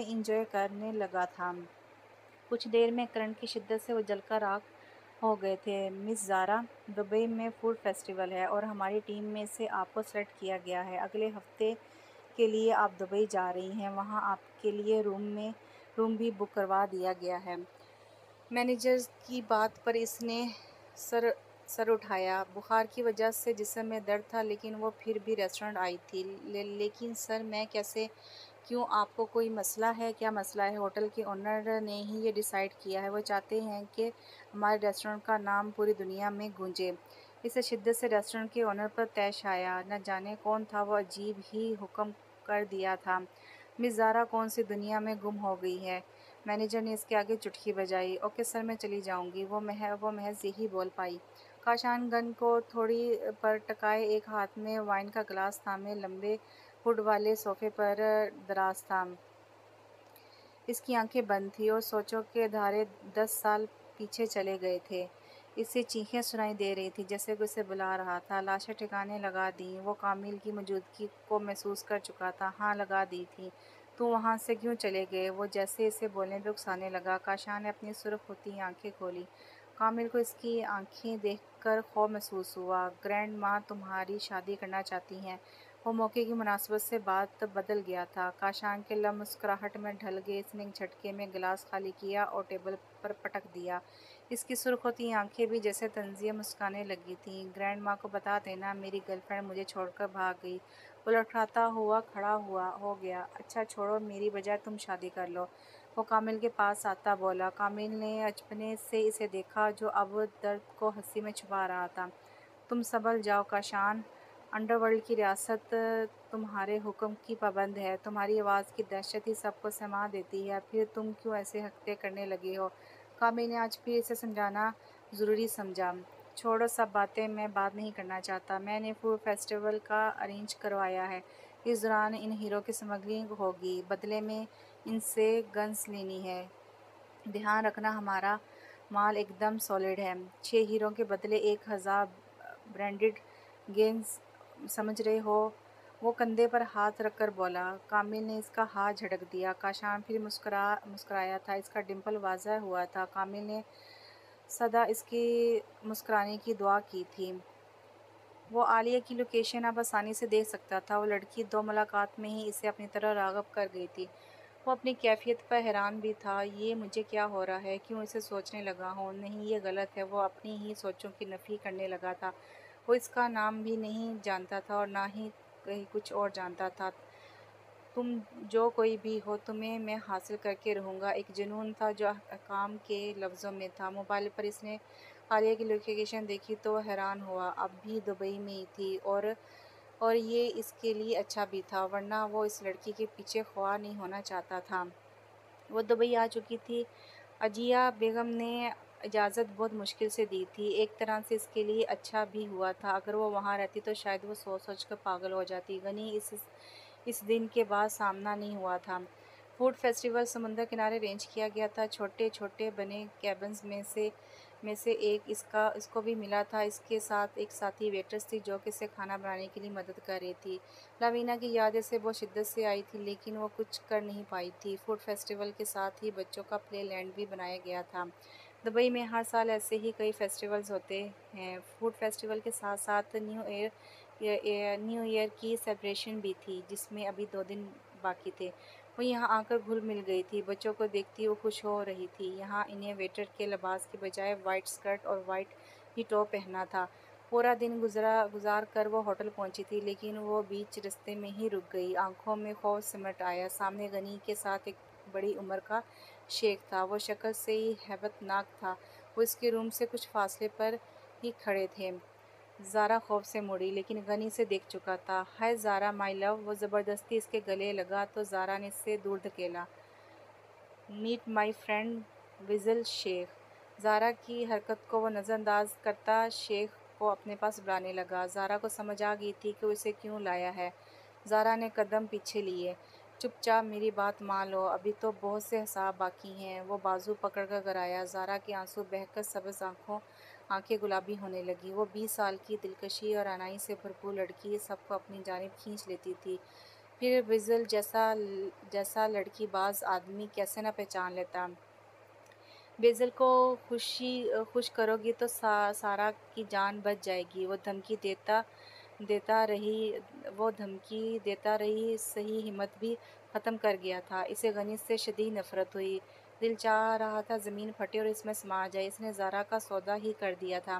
انجوائے کرنے لگا تھا۔ کچھ دیر میں کرنٹ کی شدت سے وہ جل کر راکھ ہو گئے تھے۔ مس زارا، دبئی میں فوڈ فیسٹیول ہے اور ہماری ٹیم میں سے آپ کو سلیکٹ کیا گیا ہے۔ اگلے ہفتے کے لیے آپ دبئی جا رہی ہیں۔ وہاں آپ کے لیے روم بھی بک کروا دیا گیا ہے۔ مینیجر کی بات پر اس نے سر اٹھایا۔ بخار کی وجہ سے جسم میں درد تھا لیکن وہ پھر بھی ریسٹورانٹ آئی تھی۔ لیکن سر میں کیسے؟ کیوں، آپ کو کوئی مسئلہ ہے؟ کیا مسئلہ ہے؟ ہوٹل کے اونر نے ہی یہ ڈیسائیڈ کیا ہے۔ وہ چاہتے ہیں کہ ہمارے ریسٹورانٹ کا نام پوری دنیا میں گونجے۔ اسے شدت سے ریسٹورانٹ کے اونر پر طیش آیا۔ نہ جانے کون تھا، وہ عجیب ہی حکم کر دیا تھا۔ مس زارا کون سی دنیا میں گم ہو گئی ہے؟ مینیجر نے اس کے آگے چٹکی بجائی۔ اوکے سر، میں چلی جاؤں گی، وہ محض یہی بول پائی۔ کاشان گن کو تھوڑی پر ٹکائے ایک ہاتھ میں وائن کا گلاس تھامے لمبے ہڈ والے صوفے پر دراز تھا۔ اس کی آنکھیں بند تھیں اور سوچوں کے دھارے 10 سال پیچھے چلے گئے تھے۔ اسے چیخیں سنائی دے رہی تھیں جیسے کوئی اسے بلا رہا تھا۔ لاشیں ٹھکانے لگا دیں۔ وہ کامل کی موجودگی کو محسوس کر چکا تھا۔ ہاں، لگا دی تھیں۔ تو وہاں سے کیوں چلے گئے؟ وہ جیسے اسے بولنے پہ اکسانے لگا۔ کاشان نے اپنی سرخ ہوتی آنکھیں کھولیں۔ کامل کو اس کی آنکھیں دیکھ کر خوف محسوس ہوا۔ گرینڈ ماں تمہاری شادی کرنا چاہتی ہیں۔ وہ موقع کی مناسبت سے بات بدل گیا تھا۔ کاشان کے لب مسکراہٹ میں ڈھل گئے۔ اس نے ایک جھٹکے میں گلاس خالی کیا اور ٹیبل پر پٹک دیا۔ اس کی سرخ ہوتی آنکھیں بھی جیسے طنزیہ مسکرانے لگی تھیں۔ گرینڈ ماں کو بتا دینا میری گرل فرینڈ مجھے چھوڑ کر بھاگ گئی۔ وہ لڑکھڑاتا ہوا کھڑا ہو گیا۔ اچھا چھوڑو، میری بجائے تم شادی کر لو، وہ کامل کے پاس آتا بولا۔ کامل نے اچپنے سے اسے دیکھا جو اب درد کو ہنسی میں چھپا رہا تھا۔ تم سنبھل جاؤ کاشان، انڈر ورلڈ کی ریاست تمہارے حکم کی پابند ہے، تمہاری آواز کی دہشت ہی سب کو سما دیتی ہے، پھر تم کیوں ایسے حرکتیں کرنے لگے ہو؟ کامل نے آج پھر اسے سمجھانا ضروری سمجھا۔ چھوڑو سب باتیں، میں بات نہیں کرنا چاہتا۔ میں نے فوڈ فیسٹیول کا ارینج کروایا ہے، اس دوران ان ہیروں کی سمگلنگ ہوگی، بدلے میں ان سے گنز لینی ہے۔ دھیان رکھنا ہمارا مال ایک دم سالڈ ہے۔ 6 ہیروں کے بدلے 1000 برانڈڈ گنز، سمجھ رہے ہو؟ وہ کندھے پر ہاتھ رکھ کر بولا۔ کامل نے اس کا ہاتھ جھٹک دیا۔ کاشان پھر مسکرایا تھا، اس کا ڈمپل واضح ہوا تھا۔ کامل نے سدا اس کی مسکرانے کی دعا کی تھی۔ وہ عالیہ کی لوکیشن اب آسانی سے دیکھ سکتا تھا۔ وہ لڑکی 2 ملاقات میں ہی اسے اپنی طرف راغب کر گئی تھی۔ وہ اپنی کیفیت پر حیران بھی تھا۔ یہ مجھے کیا ہو رہا ہے؟ کیوں اسے سوچنے لگا ہوں؟ نہیں، یہ غلط ہے۔ وہ اپنی ہی سوچوں کی نفی کرنے لگا تھا۔ وہ اس کا نام بھی نہیں جانتا تھا اور نہ ہی کہیں کچھ اور جانتا تھا۔ تم جو کوئی بھی ہو، تمہیں میں حاصل کر کے رہوں گا، ایک جنون تھا جو احکام کے لفظوں میں تھا۔ موبائل پر اس نے عالیہ کی لوکیشن دیکھی تو وہ حیران ہوا۔ اب بھی دبئی میں ہی تھی اور یہ اس کے لیے اچھا بھی تھا، ورنہ وہ اس لڑکی کے پیچھے خواہ نہیں ہونا چاہتا تھا۔ وہ دبئی آ چکی تھی۔ عجیہ بیگم نے اجازت بہت مشکل سے دی تھی۔ ایک طرح سے اس کے لیے اچھا بھی ہوا تھا۔ اگر وہ وہاں رہتی تو شاید وہ سوچ سوچ کر پاگل ہو جاتی۔ غنی اس دن کے بعد سامنا نہیں ہوا تھا۔ فوڈ فیسٹیول سمندر کنارے ارینج کیا گیا تھا۔ چھوٹے چھوٹے بنے کیبنز میں سے ایک اس کو بھی ملا تھا۔ اس کے ساتھ ایک ساتھی ویٹرس تھی جو کہ اسے کھانا بنانے کے لیے مدد کر رہی تھی۔ لاوینا کی یاد اسے بہت شدت سے آئی تھی، لیکن وہ کچھ کر نہیں پائی تھی۔ فوڈ فیسٹیول کے ساتھ ہی بچوں کا پلے لینڈ بھی بنایا گیا تھا۔ دبئی میں ہر سال ایسے ہی کئی فیسٹیولز ہوتے ہیں۔ فوڈ فیسٹیول کے ساتھ ساتھ نیو ایئر کی سیلیبریشن بھی تھی، جس میں ابھی 2 دن باقی تھے۔ وہ یہاں آ کر گھل مل گئی تھی۔ بچوں کو دیکھتی وہ خوش ہو رہی تھی۔ یہاں انہیں ویٹر کے لباس کی بجائے وائٹ اسکرٹ اور وائٹ ہی ٹاپ پہننا تھا۔ پورا دن گزار کر وہ ہوٹل پہنچی تھی، لیکن وہ بیچ رستے میں ہی رک گئی۔ آنکھوں میں خوف سمٹ آیا۔ سامنے غنی کے ساتھ ایک بڑی عمر کا شیخ تھا۔ وہ شکل سے ہی ہیبت ناک تھا۔ وہ اس کے روم سے کچھ فاصلے پر ہی کھڑے تھے۔ زارا خوف سے مڑی، لیکن غنی اسے دیکھ چکا تھا۔ ہائے زارا مائی لو! وہ زبردستی اس کے گلے لگا تو زارا نے اسے دور دھکیلا۔ میٹ مائی فرینڈ وزل شیخ! زارا کی حرکت کو وہ نظر انداز کرتا شیخ کو اپنے پاس بلانے لگا۔ زارا کو سمجھ آ گئی تھی کہ وہ اسے کیوں لایا ہے۔ زارا نے قدم پیچھے لیے۔ چپ چاپ میری بات مان لو، ابھی تو بہت سے حساب باقی ہیں۔ وہ بازو پکڑ کر گرایا۔ زارا کے آنسو بہہ کر سبز آنکھیں گلابی ہونے لگیں۔ وہ 20 سال کی دلکشی اور رعنائی سے بھرپور لڑکی سب کو اپنی جانب کھینچ لیتی تھی، پھر وزل جیسا لڑکی باز آدمی کیسے نہ پہچان لیتا۔ بیزل کو خوش کرو گی تو سارا کی جان بچ جائے گی، وہ دھمکی دیتا رہی، صحیح ہمت بھی ختم کر گیا تھا۔ اسے غنی سے شدید نفرت ہوئی۔ دل چاہ رہا تھا زمین پھٹے اور اس میں سما جائے۔ اس نے زارا کا سودا ہی کر دیا تھا۔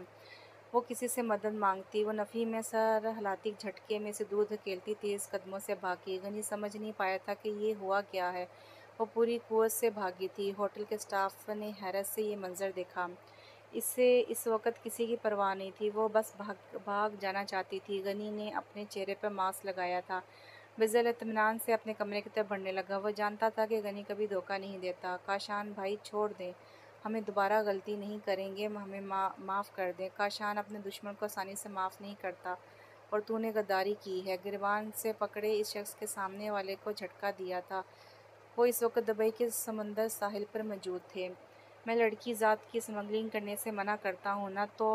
وہ کسی سے مدد مانگتی، وہ نفی میں سر ہلاتی، جھٹکے میں اسے دور دھکیلتی تیز قدموں سے بھاگی۔ غنی سمجھ نہیں پایا تھا کہ یہ ہوا کیا ہے۔ وہ پوری قوت سے بھاگی تھی۔ ہوٹل کے اسٹاف نے حیرت سے یہ منظر دیکھا۔ اسے اس وقت کسی کی پرواہ نہیں تھی، وہ بس بھاگ جانا چاہتی تھی۔ غنی نے اپنے چہرے پر ماسک لگایا تھا۔ وزل اطمینان سے اپنے کمرے کی طرف بڑھنے لگا۔ وہ جانتا تھا کہ غنی کبھی دھوکہ نہیں دیتا۔ کاشان بھائی چھوڑ دیں، ہمیں دوبارہ غلطی نہیں کریں گے، ہمیں معاف کر دیں۔ کاشان اپنے دشمن کو آسانی سے معاف نہیں کرتا، اور تو نے غداری کی ہے۔ گریبان سے پکڑے اس شخص کے سامنے والے کو جھٹکا دیا تھا۔ وہ اس وقت دبئی کے سمندر ساحل پر موجود تھے۔ میں لڑکی ذات کی اسمگلنگ کرنے سے منع کرتا ہوں نا، تو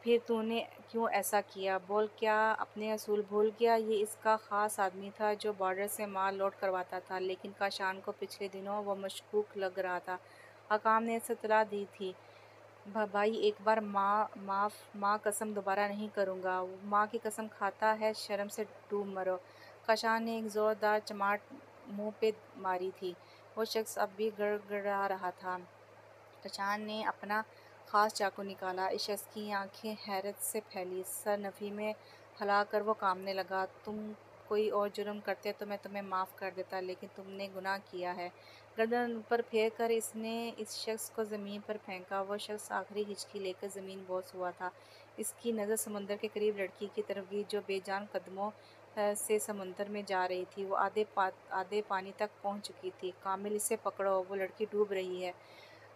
پھر تو نے کیوں ایسا کیا؟ بول، کیا اپنے اصول بھول گیا؟ یہ اس کا خاص آدمی تھا جو بارڈر سے مال لوڈ کرواتا تھا، لیکن کاشان کو پچھلے دنوں وہ مشکوک لگ رہا تھا۔ حکام نے اسے اطلاع دی تھی۔ بھائی ایک بار ماں قسم دوبارہ نہیں کروں گا۔ ماں کی قسم کھاتا ہے، شرم سے ڈوب مرو۔ کاشان نے ایک زوردار چماٹ منہ پہ ماری تھی۔ وہ شخص اب بھی گڑگڑا رہا تھا۔ کاشان نے اپنا خاص چاقو نکالا۔ اس شخص کی آنکھیں حیرت سے پھیلی، سر نفی میں ہلا کر وہ کانپنے لگا۔ تم کوئی اور جرم کرتے تو میں تمہیں معاف کر دیتا، لیکن تم نے گناہ کیا ہے۔ گردن اوپر پھیر کر اس نے اس شخص کو زمین پر پھینکا۔ وہ شخص آخری ہچکی لے کر زمین بوس ہوا تھا۔ اس کی نظر سمندر کے قریب لڑکی کی طرف گئی جو بے جان قدموں سے سمندر میں جا رہی تھی۔ وہ آدھے پانی تک پہنچ چکی تھی۔ کامل، اسے پکڑو، وہ لڑکی ڈوب رہی ہے۔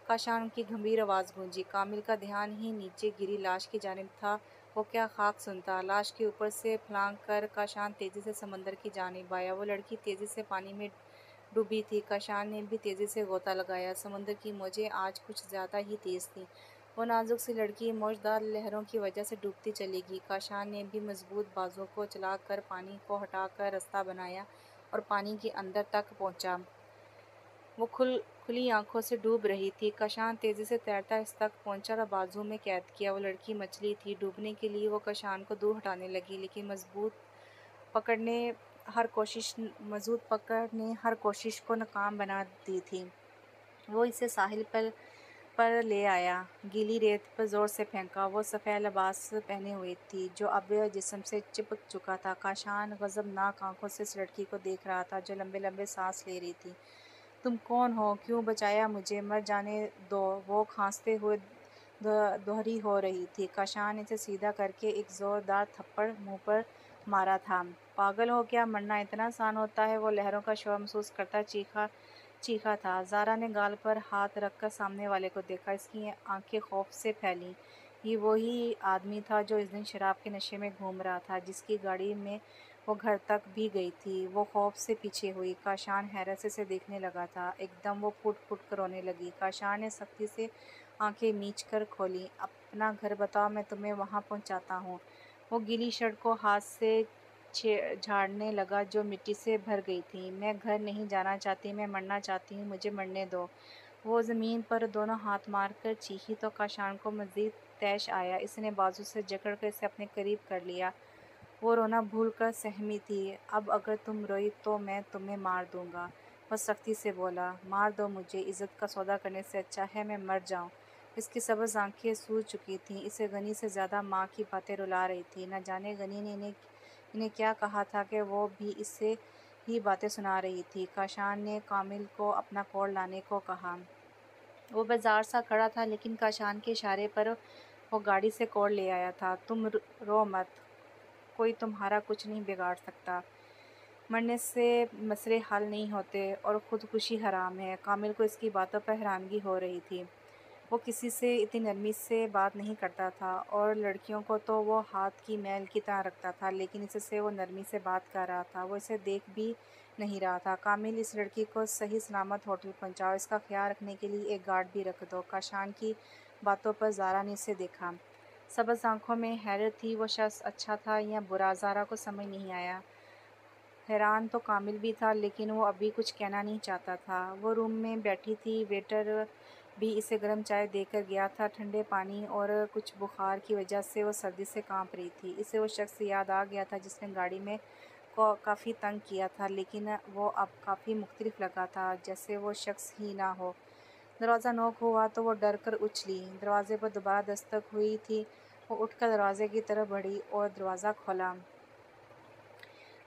کاشان کی گمبھیر آواز گونجی۔ کامل کا دھیان ہی نیچے گری لاش کی جانب تھا۔ وہ کیا خاک سنتا۔ لاش کے اوپر سے پھلانگ کر کاشان تیزی سے سمندر کی جانب آیا۔ وہ لڑکی تیزی سے پانی میں ڈوبی تھی۔ کاشان نے بھی تیزی سے غوطہ لگایا۔ سمندر کی موجیں آج کچھ زیادہ ہی تیز تھیں۔ وہ نازک سی لڑکی موجدار لہروں کی وجہ سے ڈوبتی چلی گئی۔ کاشان نے بھی مضبوط بازوؤں کو چلا کر پانی کو ہٹا کر راستہ بنایا اور پانی کے اندر تک پہنچا۔ وہ کھلی آنکھوں سے ڈوب رہی تھی۔ کاشان تیزی سے تیرتا اس تک پہنچا اور بازو میں قید کیا۔ وہ لڑکی مچھلی تھی۔ ڈوبنے کے لیے وہ کاشان کو دور ہٹانے لگی، لیکن مضبوط پکڑ نے ہر کوشش کو ناکام بنا دی تھی۔ وہ اسے ساحل پر لے آیا، گیلی ریت پر زور سے پھینکا۔ وہ سفید لباس پہنے ہوئی تھی جو اب جسم سے چپک چکا تھا۔ کاشان غضبناک آنکھوں سے اس لڑکی کو دیکھ رہا تھا جو لمبے لمبے سانس لے رہی تھی۔ تم کون ہو؟ کیوں بچایا مجھے؟ مر جانے دو، وہ کھانستے ہوئے دوہری ہو رہی تھی۔ کاشان نے اسے سیدھا کر کے ایک زوردار تھپڑ منہ پر مارا تھا۔ پاگل ہو کیا؟ مرنا اتنا آسان ہوتا ہے؟ وہ لہروں کا شور محسوس کرتا چیخا تھا۔ زارا نے گال پر ہاتھ رکھ کر سامنے والے کو دیکھا۔ اس کی آنکھیں خوف سے پھیلیں۔ یہ وہی آدمی تھا جو اس دن شراب کے نشے میں گھوم رہا تھا، جس کی گاڑی میں وہ گھر تک بھی گئی تھی۔ وہ خوف سے پیچھے ہوئی۔ کاشان حیرت سے اسے دیکھنے لگا تھا۔ ایک دم وہ پھٹ پھٹ کر رونے لگی۔ کاشان نے سختی سے آنکھیں میچ کر کھولیں۔ اپنا گھر بتاؤ، میں تمہیں وہاں پہنچاتا ہوں۔ وہ گیلی شرٹ کو ہاتھ سے جھاڑنے لگا جو مٹی سے بھر گئی تھی۔ میں گھر نہیں جانا چاہتی، میں مرنا چاہتی ہوں، مجھے مرنے دو۔ وہ زمین پر دونوں ہاتھ مار کر چیخی تو کاشان کو مزید طیش آیا۔ اس نے بازو سے جکڑ کر اسے اپنے قریب کر لیا۔ وہ رونا بھول کر سہمی تھی۔ اب اگر تم روئی تو میں تمہیں مار دوں گا، وہ سختی سے بولا۔ مار دو مجھے، عزت کا سودا کرنے سے اچھا ہے میں مر جاؤں۔ اس کی سبز آنکھیں سوج چکی تھیں۔ اسے غنی سے زیادہ ماں کی باتیں رلا رہی تھیں۔ نہ جانے غنی نے انہیں کیا کہا تھا کہ وہ بھی اسے ہی باتیں سنا رہی تھی۔ کاشان نے کامل کو اپنا کوٹ لانے کو کہا۔ وہ بیزار سا کھڑا تھا، لیکن کاشان کے اشارے پر وہ گاڑی سے کوٹ لے آیا تھا۔ تم رو مت، کوئی تمہارا کچھ نہیں بگاڑ سکتا۔ مرنے سے مسئلے حل نہیں ہوتے اور خودکشی حرام ہے۔ کامل کو اس کی باتوں پر حیرانگی ہو رہی تھی۔ وہ کسی سے اتنی نرمی سے بات نہیں کرتا تھا اور لڑکیوں کو تو وہ ہاتھ کی میل کی طرح رکھتا تھا، لیکن اس سے وہ نرمی سے بات کر رہا تھا۔ وہ اسے دیکھ بھی نہیں رہا تھا۔ کامل، اس لڑکی کو صحیح سلامت ہوٹل پہنچاؤ، اس کا خیال رکھنے کے لیے ایک گارڈ بھی رکھ دو۔ کاشان کی باتوں پر زارا نے اسے دیکھا۔ سبز آنکھوں میں حیرت تھی۔ وہ شخص اچھا تھا یا برا، زارا کو سمجھ نہیں آیا۔ حیران تو کامل بھی تھا، لیکن وہ ابھی کچھ کہنا نہیں چاہتا تھا۔ وہ روم میں بیٹھی تھی۔ ویٹر بھی اسے گرم چائے دے کر گیا تھا۔ ٹھنڈے پانی اور کچھ بخار کی وجہ سے وہ سردی سے کانپ رہی تھی۔ اسے وہ شخص یاد آ گیا تھا جس نے گاڑی میں کافی تنگ کیا تھا، لیکن وہ اب کافی مختلف لگا تھا، جیسے وہ شخص ہی نہ ہو۔ دروازہ نوک ہوا تو وہ ڈر کر اچھلی۔ دروازے پر دوبارہ دستک ہوئی تھی۔ وہ اٹھ کر دروازے کی طرف بڑھی اور دروازہ کھولا۔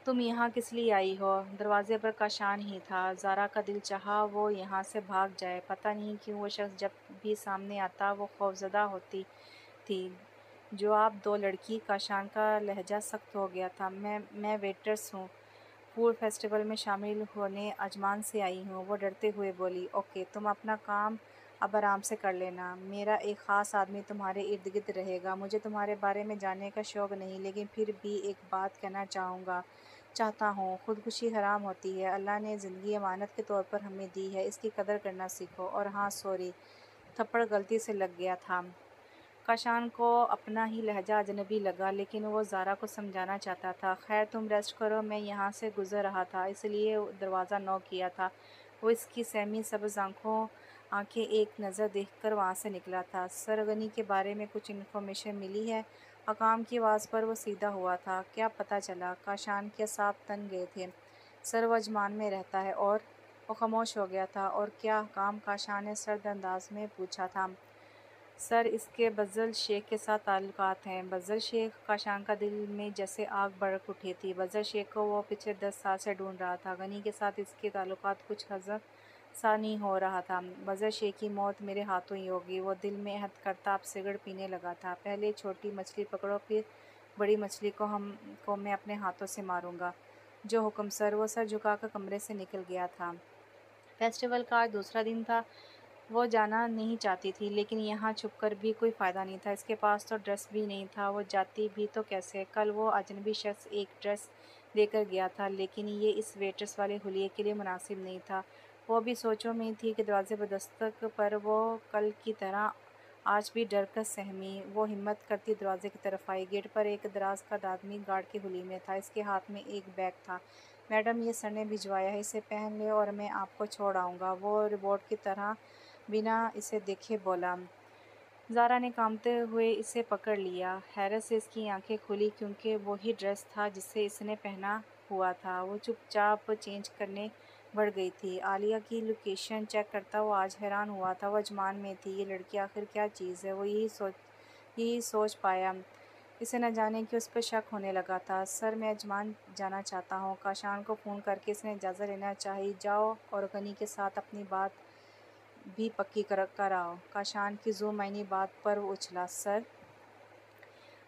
تم یہاں کس لیے آئی ہو؟ دروازے پر کاشان ہی تھا۔ زارا کا دل چاہا وہ یہاں سے بھاگ جائے۔ پتہ نہیں کیوں وہ شخص جب بھی سامنے آتا وہ خوفزدہ ہوتی تھی۔ جواب دو لڑکی۔ کاشان کا لہجہ سخت ہو گیا تھا۔ میں ویٹرس ہوں، فوڈ فیسٹیول میں شامل ہونے عجمان سے آئی ہوں۔ وہ ڈرتے ہوئے بولی۔ اوکے، تم اپنا کام اب آرام سے کر لینا۔ میرا ایک خاص آدمی تمہارے ارد گرد رہے گا۔ مجھے تمہارے بارے میں جاننے کا شوق نہیں، لیکن پھر بھی ایک بات کہنا چاہتا ہوں۔ خودکشی حرام ہوتی ہے۔ اللہ نے زندگی امانت کے طور پر ہمیں دی ہے، اس کی قدر کرنا سیکھو۔ اور ہاں، سوری، تھپڑ غلطی سے لگ گیا تھا۔ کاشان کو اپنا ہی لہجہ اجنبی لگا، لیکن وہ زارا کو سمجھانا چاہتا تھا۔ خیر، تم ریسٹ کرو، میں یہاں سے گزر رہا تھا، اس لیے دروازہ نوک کیا تھا۔ وہ اس کی سہمی سبز آنکھیں ایک نظر دیکھ کر وہاں سے نکلا تھا۔ سر، غنی کے بارے میں کچھ انفارمیشن ملی ہے؟ حکام کی آواز پر وہ سیدھا ہوا تھا۔ کیا پتہ چلا؟ کاشان کے اعصاب تن گئے تھے۔ سر، وہ عجمان میں رہتا ہے اور وہ خاموش ہو گیا تھا۔ اور کیا حکام؟ کاشان نے سرد انداز میں پوچھا تھا۔ سر، اس کے بزل شیخ کے ساتھ تعلقات ہیں۔ بزل شیخ؟ کاشان کا دل میں جیسے آگ بھڑک اٹھی تھی۔ بزل شیخ کو وہ پچھلے 10 سال سے ڈھونڈ رہا تھا۔ غنی کے ساتھ اس کے تعلقات کچھ ہضم سا نہیں ہو رہا تھا۔ بزل شیخ کی موت میرے ہاتھوں ہی ہوگی، وہ دل میں عہد کرتا اب سگریٹ پینے لگا تھا۔ پہلے چھوٹی مچھلی پکڑو، پھر بڑی مچھلی کو میں اپنے ہاتھوں سے ماروں گا۔ جو حکم سر۔ وہ سر جھکا کر کمرے سے نکل گیا تھا۔ فیسٹیول کا آج دوسرا دن تھا۔ وہ جانا نہیں چاہتی تھی، لیکن یہاں چھپ کر بھی کوئی فائدہ نہیں تھا۔ اس کے پاس تو ڈریس بھی نہیں تھا، وہ جاتی بھی تو کیسے؟ کل وہ اجنبی شخص ایک ڈریس دے کر گیا تھا، لیکن یہ اس ویٹرس والے حلیے کے لیے مناسب نہیں تھا۔ وہ بھی سوچوں میں تھی کہ دروازے پر دستک پر وہ کل کی طرح آج بھی ڈر کر سہمی۔ وہ ہمت کرتی دروازے کی طرف آئی۔ گیٹ پر ایک دراز قد آدمی گارڈ کے حلیے میں تھا۔ اس کے ہاتھ میں ایک بیگ تھا۔ میڈم، یہ سر نے بھجوایا ہے، اسے پہن لیں اور میں آپ کو چھوڑ آؤں گا۔ وہ روبوٹ کی طرح بنا اسے دیکھے بولا۔ زارا نے کانپتے ہوئے اسے پکڑ لیا۔ حیرت سے اس کی آنکھیں کھلیں کیونکہ وہی ڈریس تھا جسے اس نے پہنا ہوا تھا۔ وہ چپ چاپ چینج کرنے بڑھ گئی تھی۔ عالیہ کی لوکیشن چیک کرتا وہ آج حیران ہوا تھا۔ وہ اجمان میں تھی، یہ لڑکی آخر کیا چیز ہے؟ وہ یہی سوچ پایا۔ اسے نہ جانے کیوں اس پر شک ہونے لگا تھا۔ سر، میں اجمان جانا چاہتا ہوں۔ کاشان کو فون کر کے اس نے اجازت لینا چاہی۔ جاؤ اور غنی کے ساتھ اپنی بات بھی پکی کر آؤ۔ کاشان کی ذو معنی بات پر وہ اچھلا۔ سر،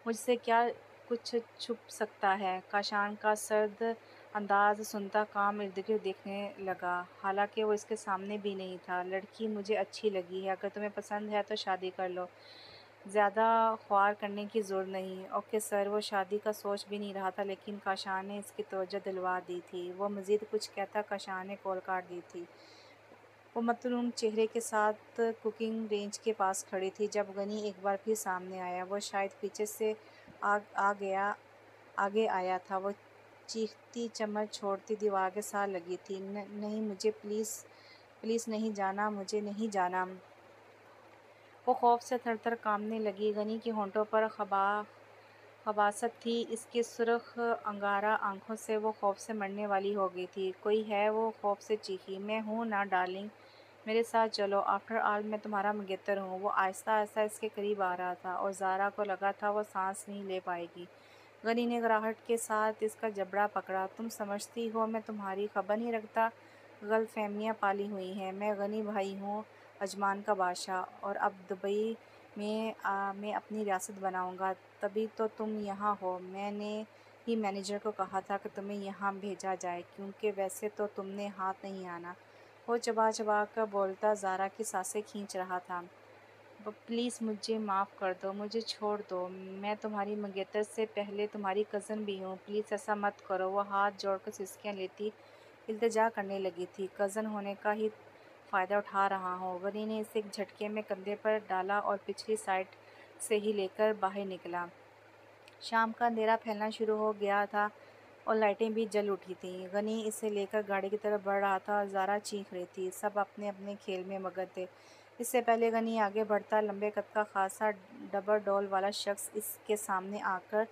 مجھ سے کیا کچھ چھپ سکتا ہے؟ کاشان کا سرد انداز سنتا کام ارد گرد دیکھنے لگا، حالانکہ وہ اس کے سامنے بھی نہیں تھا۔ لڑکی مجھے اچھی لگی ہے، اگر تمہیں پسند ہے تو شادی کر لو، زیادہ خوار کرنے کی ضرورت نہیں۔ Okay sir. وہ شادی کا سوچ بھی نہیں رہا تھا، لیکن کاشان نے اس کی توجہ دلوا دی تھی۔ وہ مزید کچھ کہتا کاشان نے کال کاٹ دی تھی۔ وہ مطمئن چہرے کے ساتھ کوکنگ رینج کے پاس کھڑی تھی جب غنی ایک بار پھر سامنے آیا۔ وہ شاید پیچھے سے آگے آیا تھا۔ وہ چیختی چمٹ چھوڑتی دیوار کے ساتھ لگی تھی۔ نہیں، مجھے پلیز نہیں جانا، مجھے نہیں جانا۔ وہ خوف سے تھر تھر کانپنے لگی۔ غنی کے ہونٹوں پر خباثت تھی، اس کی سرخ انگارہ آنکھوں سے وہ خوف سے مرنے والی ہو گئی تھی۔ کوئی ہے؟ وہ خوف سے چیخی۔ میں ہوں نا ڈارلنگ، میرے ساتھ چلو، آفٹر آل میں تمہارا منگیتر ہوں۔ وہ آہستہ آہستہ اس کے قریب آ رہا تھا اور زارا کو لگا تھا وہ سانس نہیں لے پائے گی۔ غنی نے گھبراہٹ کے ساتھ اس کا جبڑا پکڑا۔ تم سمجھتی ہو میں تمہاری خبر نہیں رکھتا؟ غلط فہمیاں پالی ہوئی ہیں۔ میں غنی بھائی ہوں، اجمان کا بادشاہ، اور اب دبئی میں اپنی ریاست بناؤں گا، تبھی تو تم یہاں ہو۔ میں نے ہی مینیجر کو کہا تھا کہ تمہیں یہاں بھیجا جائے، کیونکہ ویسے تو تم نے ہاتھ نہیں آنا۔ وہ چبا چبا کر بولتا زارا کی سانسیں کھینچ رہا تھا۔ پلیز مجھے معاف کر دو، مجھے چھوڑ دو، میں تمہاری منگیتر سے پہلے تمہاری کزن بھی ہوں، پلیز ایسا مت کرو۔ وہ ہاتھ جوڑ کر سسکیاں لیتی التجا کرنے لگی تھی۔ کزن ہونے کا ہی فائدہ اٹھا رہا ہوں۔ غنی نے اسے ایک جھٹکے میں کندھے پر ڈالا اور پچھلی سائیڈ سے ہی لے کر باہر نکلا۔ شام کا اندھیرا پھیلنا شروع ہو گیا تھا اور لائٹیں بھی جل اٹھی تھیں۔ غنی اسے لے کر گاڑی کی طرف بڑھ رہا تھا اور زارا چیخ رہی تھی۔ سب اپنے اپنے کھیل میں مگن تھے۔ اس سے پہلے غنی آگے بڑھتا لمبے قد کا خاصا ڈبر ڈول والا شخص اس کے سامنے آ کر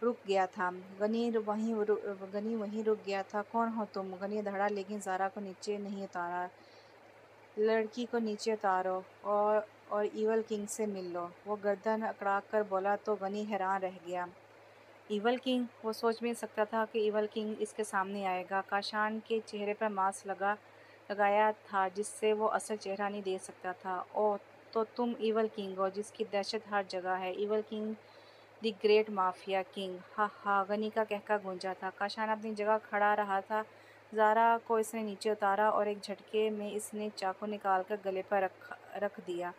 رک گیا تھا۔ غنی وہیں رک گیا تھا۔ کون ہو تم؟ غنی دھڑا، لیکن زارا کو نیچے نہیں اتارا۔ لڑکی کو نیچے اتارو اور ایول کنگ سے مل لو، وہ گردن اکڑا کر بولا تو غنی حیران رہ گیا۔ Evil king? وہ سوچ بھی نہیں سکتا تھا کہ ایول کنگ اس کے سامنے آئے گا۔ کاشان کے چہرے پر ماسک لگایا تھا جس سے وہ اصل چہرہ نہیں دیکھ سکتا تھا۔ اوہ، تو تم ایول کنگ ہو جس کی دہشت ہر جگہ ہے، evil king, the great mafia king. ہا ہا، غنی کا قہقہ گونجا تھا۔ کاشان اپنی جگہ کھڑا رہا تھا۔ زارا کو اس نے نیچے اتارا اور ایک جھٹکے میں اس نے چاقو نکال کر گلے پر رکھ دیا۔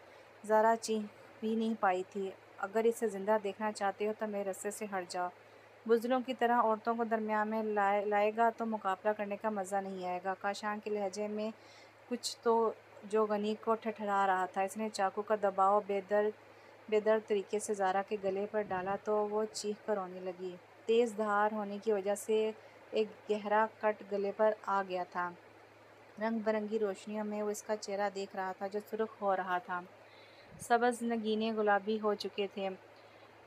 زارا چیخ بھی نہیں پائی تھی۔ اگر اسے زندہ دیکھنا چاہتے ہو تو میرے راستے سے ہٹ جاؤ۔ بزدلوں کی طرح عورتوں کو درمیان میں لائے گا تو مقابلہ کرنے کا مزہ نہیں آئے گا۔ کاشان کے لہجے میں کچھ تو جو غنی کو ٹھٹھلا رہا تھا۔ اس نے چاقو کا دباؤ بے درد طریقے سے زارا کے گلے پر ڈالا تو وہ چیخ کر رونے لگی۔ تیز دھار ہونے کی وجہ سے ایک گہرا کٹ گلے پر آ گیا تھا۔ رنگ برنگی روشنیوں میں وہ اس کا چہرہ دیکھ رہا تھا جو سرخ ہو رہا تھا۔ سبز نگینے گلابی ہو چکے تھے۔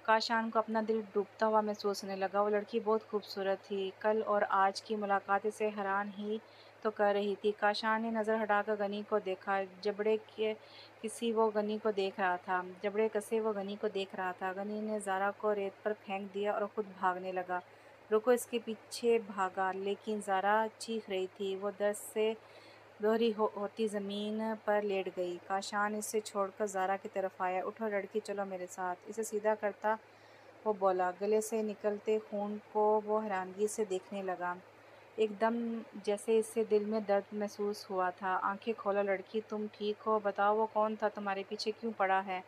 کاشان کو اپنا دل ڈوبتا ہوا محسوس ہونے لگا۔ وہ لڑکی بہت خوبصورت تھی۔ کل اور آج کی ملاقات اسے حیران ہی تو کر رہی تھی۔ کاشان نے نظر ہٹا کر غنی کو دیکھا۔ جبڑے کسی وہ غنی کو دیکھ رہا تھا۔ جبڑے کسے وہ غنی کو دیکھ رہا تھا۔ غنی نے زارا کو ریت پر پھینک دیا اور خود بھاگنے لگا۔ رکو اس کے پیچھے بھاگا، لیکن زارا چیخ رہی تھی۔ وہ درد سے دوہری ہوتی زمین پر لیٹ گئی۔ کاشان اسے چھوڑ کر زارا کی طرف آیا۔ اٹھو لڑکی، چلو میرے ساتھ، اسے سیدھا کرتا وہ بولا۔ گلے سے نکلتے خون کو وہ حیرانگی سے دیکھنے لگا، ایک دم جیسے اسے دل میں درد محسوس ہوا تھا۔ آنکھیں کھولو لڑکی، تم ٹھیک ہو؟ بتاؤ وہ کون تھا، تمہارے پیچھے کیوں پڑا ہے؟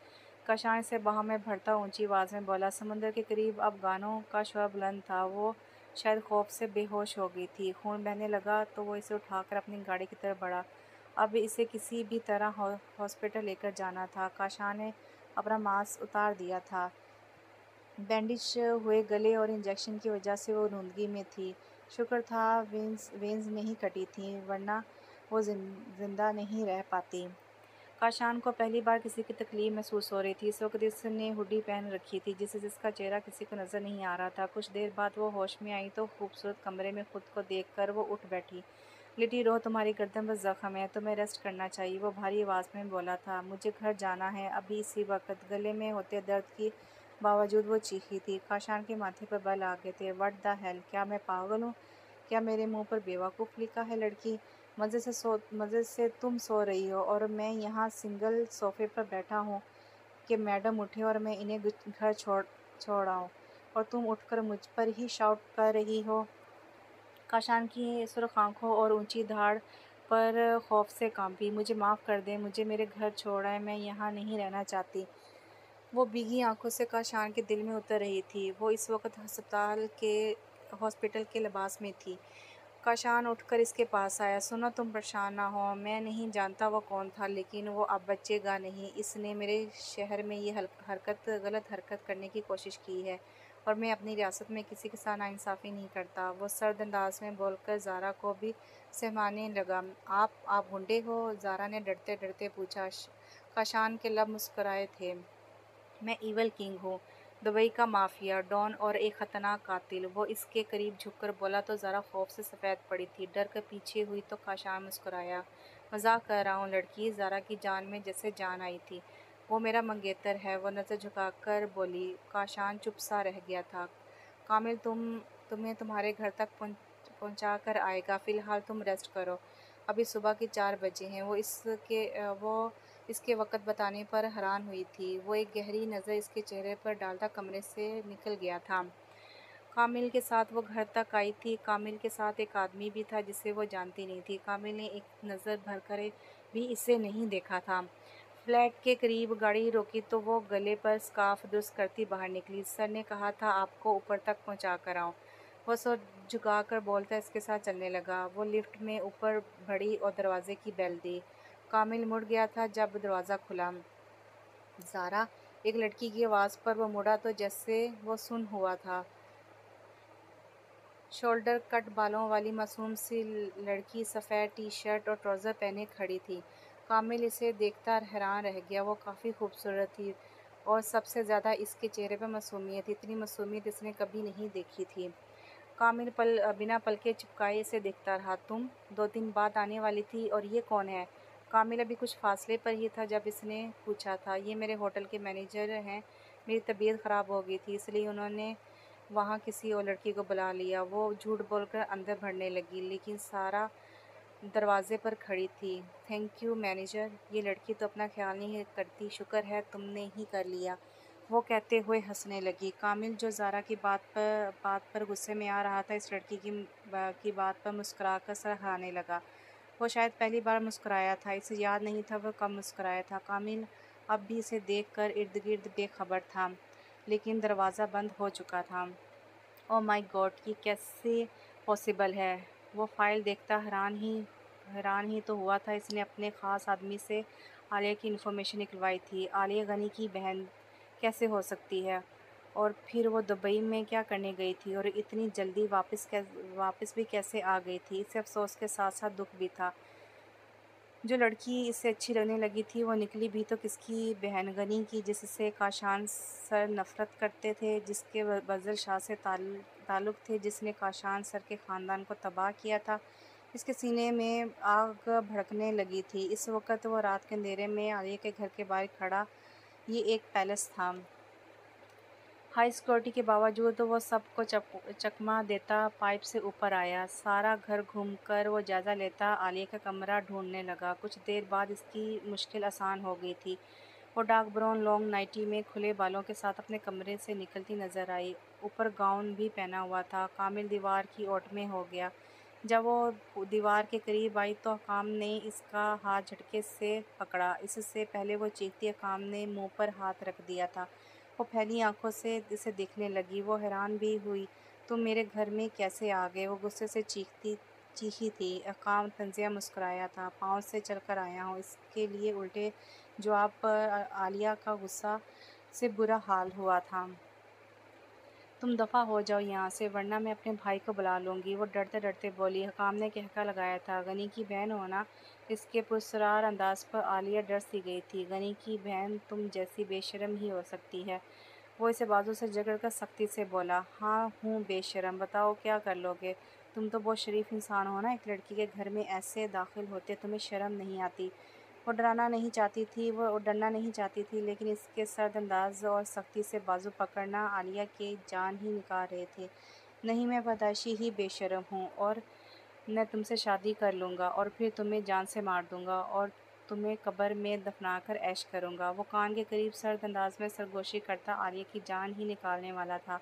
کاشان اسے باہوں میں بھرتا اونچی آواز میں بولا۔ سمندر کے قریب اب گانوں کا شور بلند تھا۔ وہ شاید خوف سے بے ہوش ہو گئی تھی۔ خون بہنے لگا تو وہ اسے اٹھا کر اپنی گاڑی کی طرف بڑھا۔ اب اسے کسی بھی طرح ہاسپٹل لے کر جانا تھا۔ کاشان نے اپنا ماسک اتار دیا تھا۔ بینڈیج ہوئے گلے اور انجیکشن کی وجہ سے وہ نوندگی میں تھی۔ شکر تھا وینز نہیں کٹی تھیں، ورنہ وہ زندہ نہیں رہ پاتی۔ کاشان کو پہلی بار کسی کی تکلیف محسوس ہو رہی تھی۔ اس وقت اس نے ہڈی پہن رکھی تھی جس کا چہرہ کسی کو نظر نہیں آ رہا تھا۔ کچھ دیر بعد وہ ہوش میں آئی تو خوبصورت کمرے میں خود کو دیکھ کر وہ اٹھ بیٹھی۔ لیٹی رہو، تمہاری گردن پر زخم ہے، تمہیں ریسٹ کرنا چاہیے، وہ بھاری آواز میں بولا تھا۔ مجھے گھر جانا ہے، ابھی اسی وقت۔ گلے میں ہوتے درد کے باوجود وہ چیخی تھی۔ کاشان کے ماتھے پر بل آ گئے تھے۔ What the hell! کیا میں پاگل ہوں؟ کیا میرے منہ پر بیوقوف لکھا ہے؟ لڑکی، مزے سے تم سو رہی ہو اور میں یہاں سنگل صوفے پر بیٹھا ہوں کہ میڈم اٹھیں اور میں انہیں گھر چھوڑ آؤں، اور تم اٹھ کر مجھ پر ہی شاؤٹ کر رہی ہو۔ کاشان کی سرخ آنکھوں اور اونچی دھاڑ پر خوف سے کانپی۔ مجھے معاف کر دیں، مجھے میرے گھر چھوڑیں، میں یہاں نہیں رہنا چاہتی۔ وہ بھیگی آنکھوں سے کاشان کے دل میں اتر رہی تھی۔ وہ اس وقت ہاسپٹل کے لباس میں تھی۔ کاشان اٹھ کر اس کے پاس آیا۔ سنو، تم پریشان نہ ہو، میں نہیں جانتا وہ کون تھا، لیکن وہ اب بچے گا نہیں۔ اس نے میرے شہر میں یہ غلط حرکت کرنے کی کوشش کی ہے، اور میں اپنی ریاست میں کسی کے ساتھ ناانصافی نہیں کرتا۔ وہ سرد انداز میں بول کر زارا کو بھی سہمانے لگا۔ آپ گنڈے ہو؟ زارا نے ڈرتے ڈرتے پوچھا۔ کاشان کے لب مسکرائے تھے۔ میں ایول کنگ ہوں، دبئی کا مافیا ڈان اور ایک خطرناک قاتل۔ وہ اس کے قریب جھک کر بولا تو زارا خوف سے سفید پڑی تھی، ڈر کر پیچھے ہوئی تو کاشان مسکرایا۔ مذاق کر رہا ہوں لڑکی، زارا کی جان میں جیسے جان آئی تھی۔ وہ میرا منگیتر ہے، وہ نظر جھکا کر بولی۔ کاشان چپ سا رہ گیا تھا۔ کامل تمہیں تمہارے گھر تک پہنچا کر آئے گا، فی الحال تم ریسٹ کرو، ابھی صبح کے 4 بجے ہیں۔ وہ اس کے وقت بتانے پر حیران ہوئی تھی۔ وہ ایک گہری نظر اس کے چہرے پر ڈالتا کمرے سے نکل گیا تھا۔ کامل کے ساتھ وہ گھر تک آئی تھی۔ کامل کے ساتھ ایک آدمی بھی تھا جسے وہ جانتی نہیں تھی۔ کامل نے ایک نظر بھر کر بھی اسے نہیں دیکھا تھا۔ فلیٹ کے قریب گاڑی روکی تو وہ گلے پر اسکارف درست کرتی باہر نکلی۔ سر نے کہا تھا آپ کو اوپر تک پہنچا کر آؤں، وہ سر جھکا کر بولتا اس کے ساتھ چلنے لگا۔ وہ لفٹ میں اوپر بڑھی اور دروازے کی بیل دی۔ کامل مڑ گیا تھا جب دروازہ کھلا۔ زارا، ایک لڑکی کی آواز پر وہ مڑا تو جیسے وہ سن ہوا تھا۔ شولڈر کٹ بالوں والی معصوم سی لڑکی سفید ٹی شرٹ اور ٹراؤزر پہنے کھڑی تھی۔ کامل اسے دیکھتا حیران رہ گیا۔ وہ کافی خوبصورت تھی اور سب سے زیادہ اس کے چہرے پر معصومیت، اتنی معصومیت اس نے کبھی نہیں دیکھی تھی۔ کامل بنا پلکیں چپکائے اسے دیکھتا رہا۔ تم 2 دن بعد آنے والی تھی، اور یہ کون ہے؟ کامل ابھی کچھ فاصلے پر ہی تھا جب اس نے پوچھا تھا۔ یہ میرے ہوٹل کے مینیجر ہیں، میری طبیعت خراب ہو گئی تھی اس لیے انہوں نے وہاں کسی اور لڑکی کو بلا لیا۔ وہ جھوٹ بول کر اندر بڑھنے لگی، لیکن سارا دروازے پر کھڑی تھی۔ تھینک یو مینیجر، یہ لڑکی تو اپنا خیال نہیں کرتی، شکر ہے تم نے ہی کر لیا، وہ کہتے ہوئے ہنسنے لگی۔ کامل جو زارا کی بات پر غصے میں آ رہا تھا، اس لڑکی کی بات پر مسکرا کر سر ہلانے لگا۔ وہ شاید پہلی بار مسکرایا تھا، اسے یاد نہیں تھا وہ کب مسکرایا تھا۔ کامل اب بھی اسے دیکھ کر ارد گرد بے خبر تھا، لیکن دروازہ بند ہو چکا تھا۔ او مائی گاڈ، یہ کیسے پاسبل ہے؟ وہ فائل دیکھتا حیران ہی تو ہوا تھا۔ اس نے اپنے خاص آدمی سے عالیہ کی انفارمیشن نکلوائی تھی۔ عالیہ غنی کی بہن کیسے ہو سکتی ہے؟ اور پھر وہ دبئی میں کیا کرنے گئی تھی، اور اتنی جلدی واپس بھی کیسے آ گئی تھی؟ اسے افسوس کے ساتھ ساتھ دکھ بھی تھا۔ جو لڑکی اسے اچھی لگنے لگی تھی وہ نکلی بھی تو کس کی بہن؟ غنی کی، جس سے کاشان سر نفرت کرتے تھے، جس کے بزر شاہ سے تعلق تھے، جس نے کاشان سر کے خاندان کو تباہ کیا تھا۔ اس کے سینے میں آگ بھڑکنے لگی تھی۔ اس وقت وہ رات کے اندھیرے میں عالیہ کے گھر کے باہر کھڑا۔ یہ ایک پیلس تھا۔ ہائی سیکورٹی کے باوجود وہ سب کو چکما دیتا پائپ سے اوپر آیا۔ سارا گھر گھوم کر وہ جائزہ لیتا عالیہ کا کمرہ ڈھونڈنے لگا۔ کچھ دیر بعد اس کی مشکل آسان ہو گئی تھی۔ وہ ڈارک براؤن لانگ نائٹی میں کھلے بالوں کے ساتھ اپنے کمرے سے نکلتی نظر آئی۔ اوپر گاؤن بھی پہنا ہوا تھا۔ کامل دیوار کی اوٹ میں ہو گیا۔ جب وہ دیوار کے قریب آئی تو حکام نے اس کا ہاتھ جھٹکے سے پکڑا۔ اس سے پہلے وہ چیختی حکام نے منہ پر ہاتھ رکھ دیا تھا۔ وہ پھیلی آنکھوں سے اسے دیکھنے لگی۔ وہ حیران بھی ہوئی۔ تم میرے گھر میں کیسے آ گئے؟ وہ غصے سے چیخی تھی۔ حکام طنزیہ مسکرایا تھا۔ پاؤں سے چل کر آیا ہوں۔ اس کے لیے الٹے جواب پر عالیہ کا غصہ سے برا حال ہوا تھا۔ تم دفعہ ہو جاؤ یہاں سے ورنہ میں اپنے بھائی کو بلا لوں گی، وہ ڈرتے ڈرتے بولی۔ حکام نے قہقہہ لگایا تھا۔ غنی کی بہن ہو نا؟ اس کے پراسرار انداز پر عالیہ ڈر سی گئی تھی۔ غنی کی بہن تم جیسی بے شرم ہی ہو سکتی ہے۔ وہ اسے بازو سے جکڑ کر سختی سے بولا۔ ہاں ہوں بے شرم، بتاؤ کیا کر لو گے؟ تم تو بہت شریف انسان ہو نا، ایک لڑکی کے گھر میں ایسے داخل ہوتے تمہیں شرم نہیں آتی؟ وہ ڈرنا نہیں چاہتی تھی لیکن اس کے سرد انداز اور سختی سے بازو پکڑنا عالیہ کے جان ہی نکال رہے تھے۔ نہیں، میں پیدائشی ہی بے شرم ہوں اور میں تم سے شادی کر لوں گا اور پھر تمہیں جان سے مار دوں گا اور تمہیں قبر میں دفنا کر عیش کروں گا۔ وہ کان کے قریب سرد انداز میں سرگوشی کرتا عالیہ کی جان ہی نکالنے والا تھا۔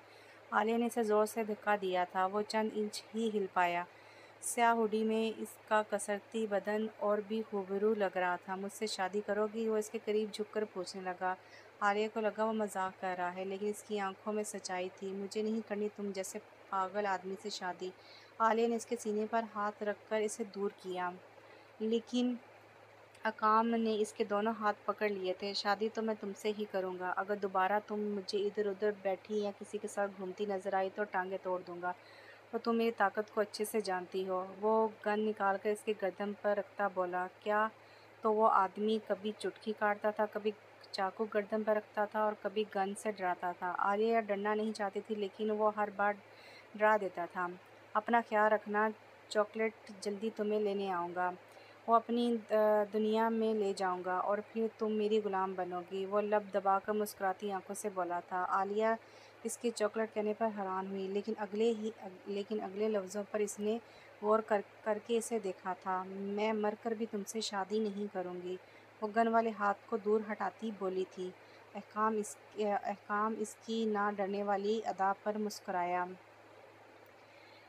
عالیہ نے اسے زور سے دھکا دیا تھا۔ وہ چند انچ ہی ہل پایا۔ سیاہ ہوڈی میں اس کا کسرتی بدن اور بھی خوبرو لگ رہا تھا۔ مجھ سے شادی کرو گی؟ وہ اس کے قریب جھک کر پوچھنے لگا۔ عالیہ کو لگا وہ مذاق کر رہا ہے لیکن اس کی آنکھوں میں سچائی تھی۔ مجھے نہیں کرنی تم جیسے پاگل آدمی سے شادی۔ عالیہ نے اس کے سینے پر ہاتھ رکھ کر اسے دور کیا لیکن حکام نے اس کے دونوں ہاتھ پکڑ لیے تھے۔ شادی تو میں تم سے ہی کروں گا۔ اگر دوبارہ تم مجھے ادھر ادھر بیٹھی یا کسی کے ساتھ گھومتی نظر آئی تو ٹانگیں توڑ دوں گا اور تم میری طاقت کو اچھے سے جانتی ہو۔ وہ گن نکال کر اس کے گردن پر رکھتا بولا۔ کیا تو وہ آدمی کبھی چٹکی کاٹتا تھا، کبھی چاقو گردن پر رکھتا تھا اور کبھی گن سے ڈراتا تھا۔ عالیہ ڈرنا نہیں چاہتی تھی لیکن وہ ہر بار ڈرا دیتا تھا۔ اپنا خیال رکھنا، چاکلیٹ جلدی تمہیں لینے آؤں گا، وہ اپنی دنیا میں لے جاؤں گا اور پھر تم میری غلام بنو گی، وہ لب دبا کر مسکراتی آنکھوں سے بولا تھا۔ عالیہ اس کے چاکلیٹ کہنے پر حیران ہوئی لیکن اگلے لفظوں پر اس نے غور کر کے اسے دیکھا تھا۔ میں مر کر بھی تم سے شادی نہیں کروں گی، وہ گن والے ہاتھ کو دور ہٹاتی بولی تھی۔ حکام اس کی نہ ڈرنے والی ادا پر مسکرایا۔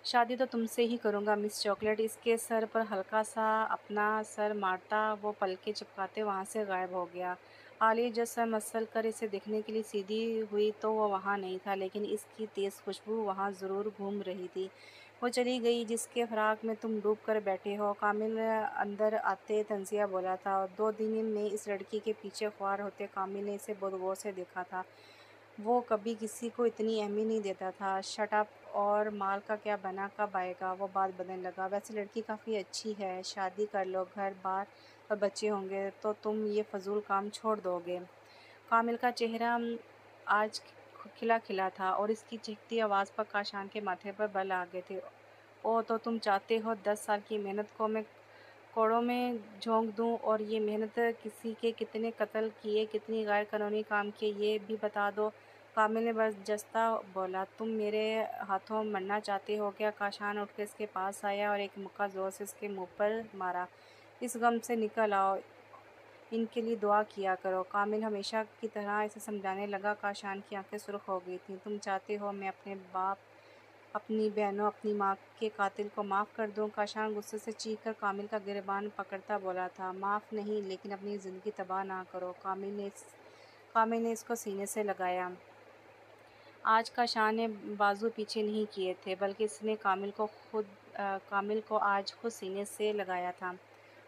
شادی تو تم سے ہی کروں گا مس چاکلیٹ۔ اس کے سر پر ہلکا سا اپنا سر مارتا وہ پلکیں چپکاتے وہاں سے غائب ہو گیا۔ عالیہ جو سر مسل کر اسے دیکھنے کے لیے سیدھی ہوئی تو وہ وہاں نہیں تھا لیکن اس کی تیز خوشبو وہاں ضرور گھوم رہی تھی۔ وہ چلی گئی جس کے فراق میں تم ڈوب کر بیٹھے ہو، کامل اندر آتے طنزیہ بولا تھا۔ 2 دن میں اس لڑکی کے پیچھے خوار ہوتے کامل نے اسے بہت غور سے دیکھا تھا۔ وہ کبھی کسی کو اتنی اہمیت نہیں دیتا تھا۔ شٹ اپ، اور مال کا کیا بنا، کب آئے گا؟ وہ بات بدلنے لگا۔ ویسے لڑکی کافی اچھی ہے، شادی کر لو، گھر بار اور بچے ہوں گے تو تم یہ فضول کام چھوڑ دو گے۔ کامل کا چہرہ آج کھلا کھلا تھا اور اس کی چہکتی آواز پر کاشان کے ماتھے پر بل آ گئے تھے۔ اوہ تو تم چاہتے ہو 10 سال کی محنت کو میں کوڑوں میں جھونک دوں اور یہ محنت کسی کے کتنے قتل کیے، کتنی غیر قانونی کام کیے یہ بھی بتا دو؟ کامل نے برجستہ بولا۔ تم میرے ہاتھوں مرنا چاہتے ہو کیا؟ کاشان اٹھ کر اس کے پاس آیا اور ایک مکہ زور سے اس کے منہ پر مارا۔ اس غم سے نکل آؤ، ان کے لیے دعا کیا کرو۔ کامل ہمیشہ کی طرح اسے سمجھانے لگا۔ کاشان کی آنکھیں سرخ ہو گئی تھیں۔ تم چاہتے ہو میں اپنے باپ، اپنی بہنوں، اپنی ماں کے قاتل کو معاف کر دوں؟ کاشان غصے سے چیخ کر کامل کا گریبان پکڑتا بولا تھا۔ معاف نہیں لیکن اپنی زندگی تباہ نہ کرو۔ کامل نے اس کو سینے سے لگایا۔ آج کاشان نے بازو پیچھے نہیں کیے تھے بلکہ اس نے کامل کو آج خود سینے سے لگایا تھا۔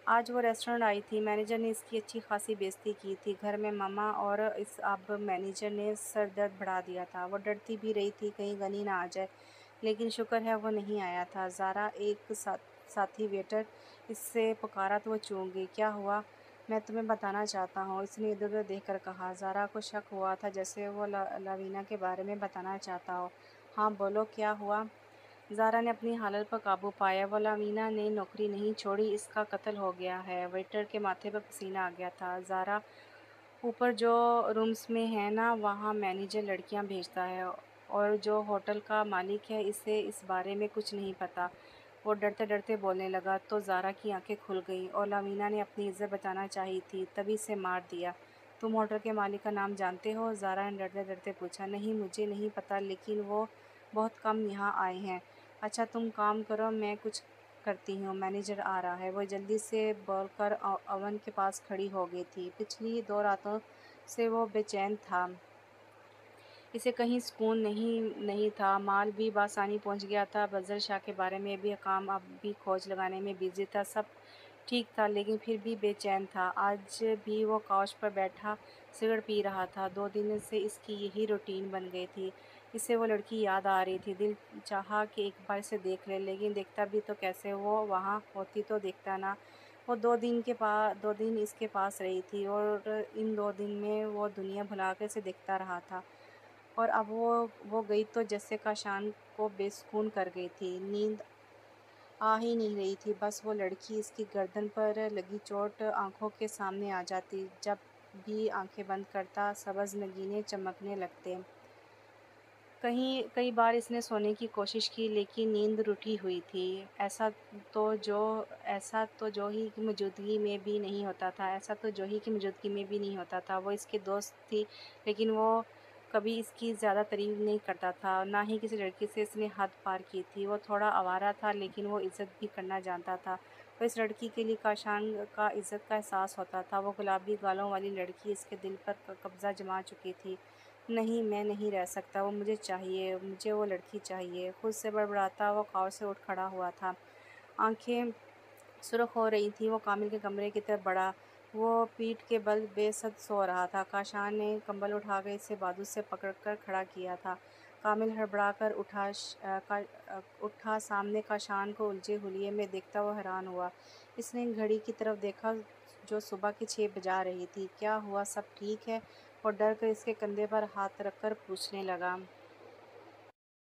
آج وہ ریسٹورانٹ آئی تھی۔ مینیجر نے اس کی اچھی خاصی بے عزتی کی تھی۔ گھر میں ماما اور اب مینیجر نے سر درد بڑھا دیا تھا۔ وہ ڈرتی بھی رہی تھی کہیں غنی نہ آ جائے لیکن شکر ہے وہ نہیں آیا تھا۔ زارا، ایک ساتھی ویٹر اس سے پکارا تو وہ چونک گئی۔ کیا ہوا؟ میں تمہیں بتانا چاہتا ہوں، اس نے ادھر ادھر دیکھ کر کہا۔ زارا کو شک ہوا تھا جیسے وہ لاوینیا کے بارے میں بتانا چاہتا ہو۔ ہاں بولو، کیا ہوا؟ زارا نے اپنی حالت پر قابو پایا۔ وہ لاوینہ نے نوکری نہیں چھوڑی، اس کا قتل ہو گیا ہے۔ ویٹر کے ماتھے پر پسینہ آ گیا تھا۔ زارا، اوپر جو رومز میں ہے نا، وہاں مینیجر لڑکیاں بھیجتا ہے، اور جو ہوٹل کا مالک ہے اسے اس بارے میں کچھ نہیں پتہ۔ وہ ڈرتے ڈرتے بولنے لگا تو زارا کی آنکھیں کھل گئیں، اور لاوینہ نے اپنی عزت بچانا چاہی تھی تبھی اسے مار دیا۔ تم ہوٹل کے مالک کا نام جانتے ہو؟ زارا نے ڈرتے ڈرتے پوچھا۔ نہیں، مجھے نہیں پتہ، لیکن وہ بہت کم یہاں آئے ہیں۔ اچھا تم کام کرو، میں کچھ کرتی ہوں، مینیجر آ رہا ہے۔ وہ جلدی سے بول کر اوون کے پاس کھڑی ہو گئی تھی۔ پچھلی 2 راتوں سے وہ بے چین تھا، اسے کہیں سکون نہیں تھا۔ مال بھی بآسانی پہنچ گیا تھا۔ بزر شاہ کے بارے میں بھی حکام اب بھی کھوج لگانے میں بزی تھا۔ سب ٹھیک تھا، لیکن پھر بھی بے چین تھا۔ آج بھی وہ کاؤچ پر بیٹھا سگریٹ پی رہا تھا۔ 2 دن سے اس کی یہی روٹین بن گئی تھی۔ اسے وہ لڑکی یاد آ رہی تھی۔ دل چاہا کہ ایک بار اسے دیکھ لے، لیکن دیکھتا بھی تو کیسے؟ وہ وہاں ہوتی تو دیکھتا نا۔ وہ 2 دن اس کے پاس رہی تھی، اور ان 2 دن میں وہ دنیا بھلا کر اسے دیکھتا رہا تھا، اور اب وہ گئی تو جیسے کاشان کو بے سکون کر گئی تھی۔ نیند آ ہی نہیں رہی تھی، بس وہ لڑکی، اس کی گردن پر لگی چوٹ آنکھوں کے سامنے آ جاتی۔ جب بھی آنکھیں بند کرتا، سبز نگینے چمکنے لگتے۔ کئی بار اس نے سونے کی کوشش کی، لیکن نیند روٹھی ہوئی تھی۔ ایسا تو جوہی کی موجودگی میں بھی نہیں ہوتا تھا۔ وہ اس کی دوست تھی، لیکن وہ کبھی اس کی زیادہ تعریف نہیں کرتا تھا، نہ ہی کسی لڑکی سے اس نے حد پار کی تھی۔ وہ تھوڑا آوارہ تھا، لیکن وہ عزت بھی کرنا جانتا تھا، اور اس لڑکی کے لیے کاشان کا عزت کا احساس ہوتا تھا۔ وہ گلابی گالوں والی لڑکی اس کے دل پر قبضہ جما چکی تھی۔ نہیں، میں نہیں رہ سکتا، وہ مجھے چاہیے، مجھے وہ لڑکی چاہیے۔ خود سے بڑبڑاتا وہ کاؤچ سے اٹھ کھڑا ہوا تھا۔ آنکھیں سرخ ہو رہی تھیں۔ وہ کامل کے کمرے کی طرف بڑھا۔ وہ پیٹھ کے بل بے سد سو رہا تھا۔ کاشان نے کمبل اٹھا کر اسے بازو سے پکڑ کر کھڑا کیا تھا۔ کامل ہڑبڑا کر اٹھا۔ سامنے کاشان کو الجھے حلیے میں دیکھتا وہ حیران ہوا۔ اس نے گھڑی کی طرف دیکھا جو صبح کی 6 بجا رہی تھی۔ کیا ہوا، سب ٹھیک ہے؟ وہ ڈر کر اس کے کندھے پر ہاتھ رکھ کر پوچھنے لگا۔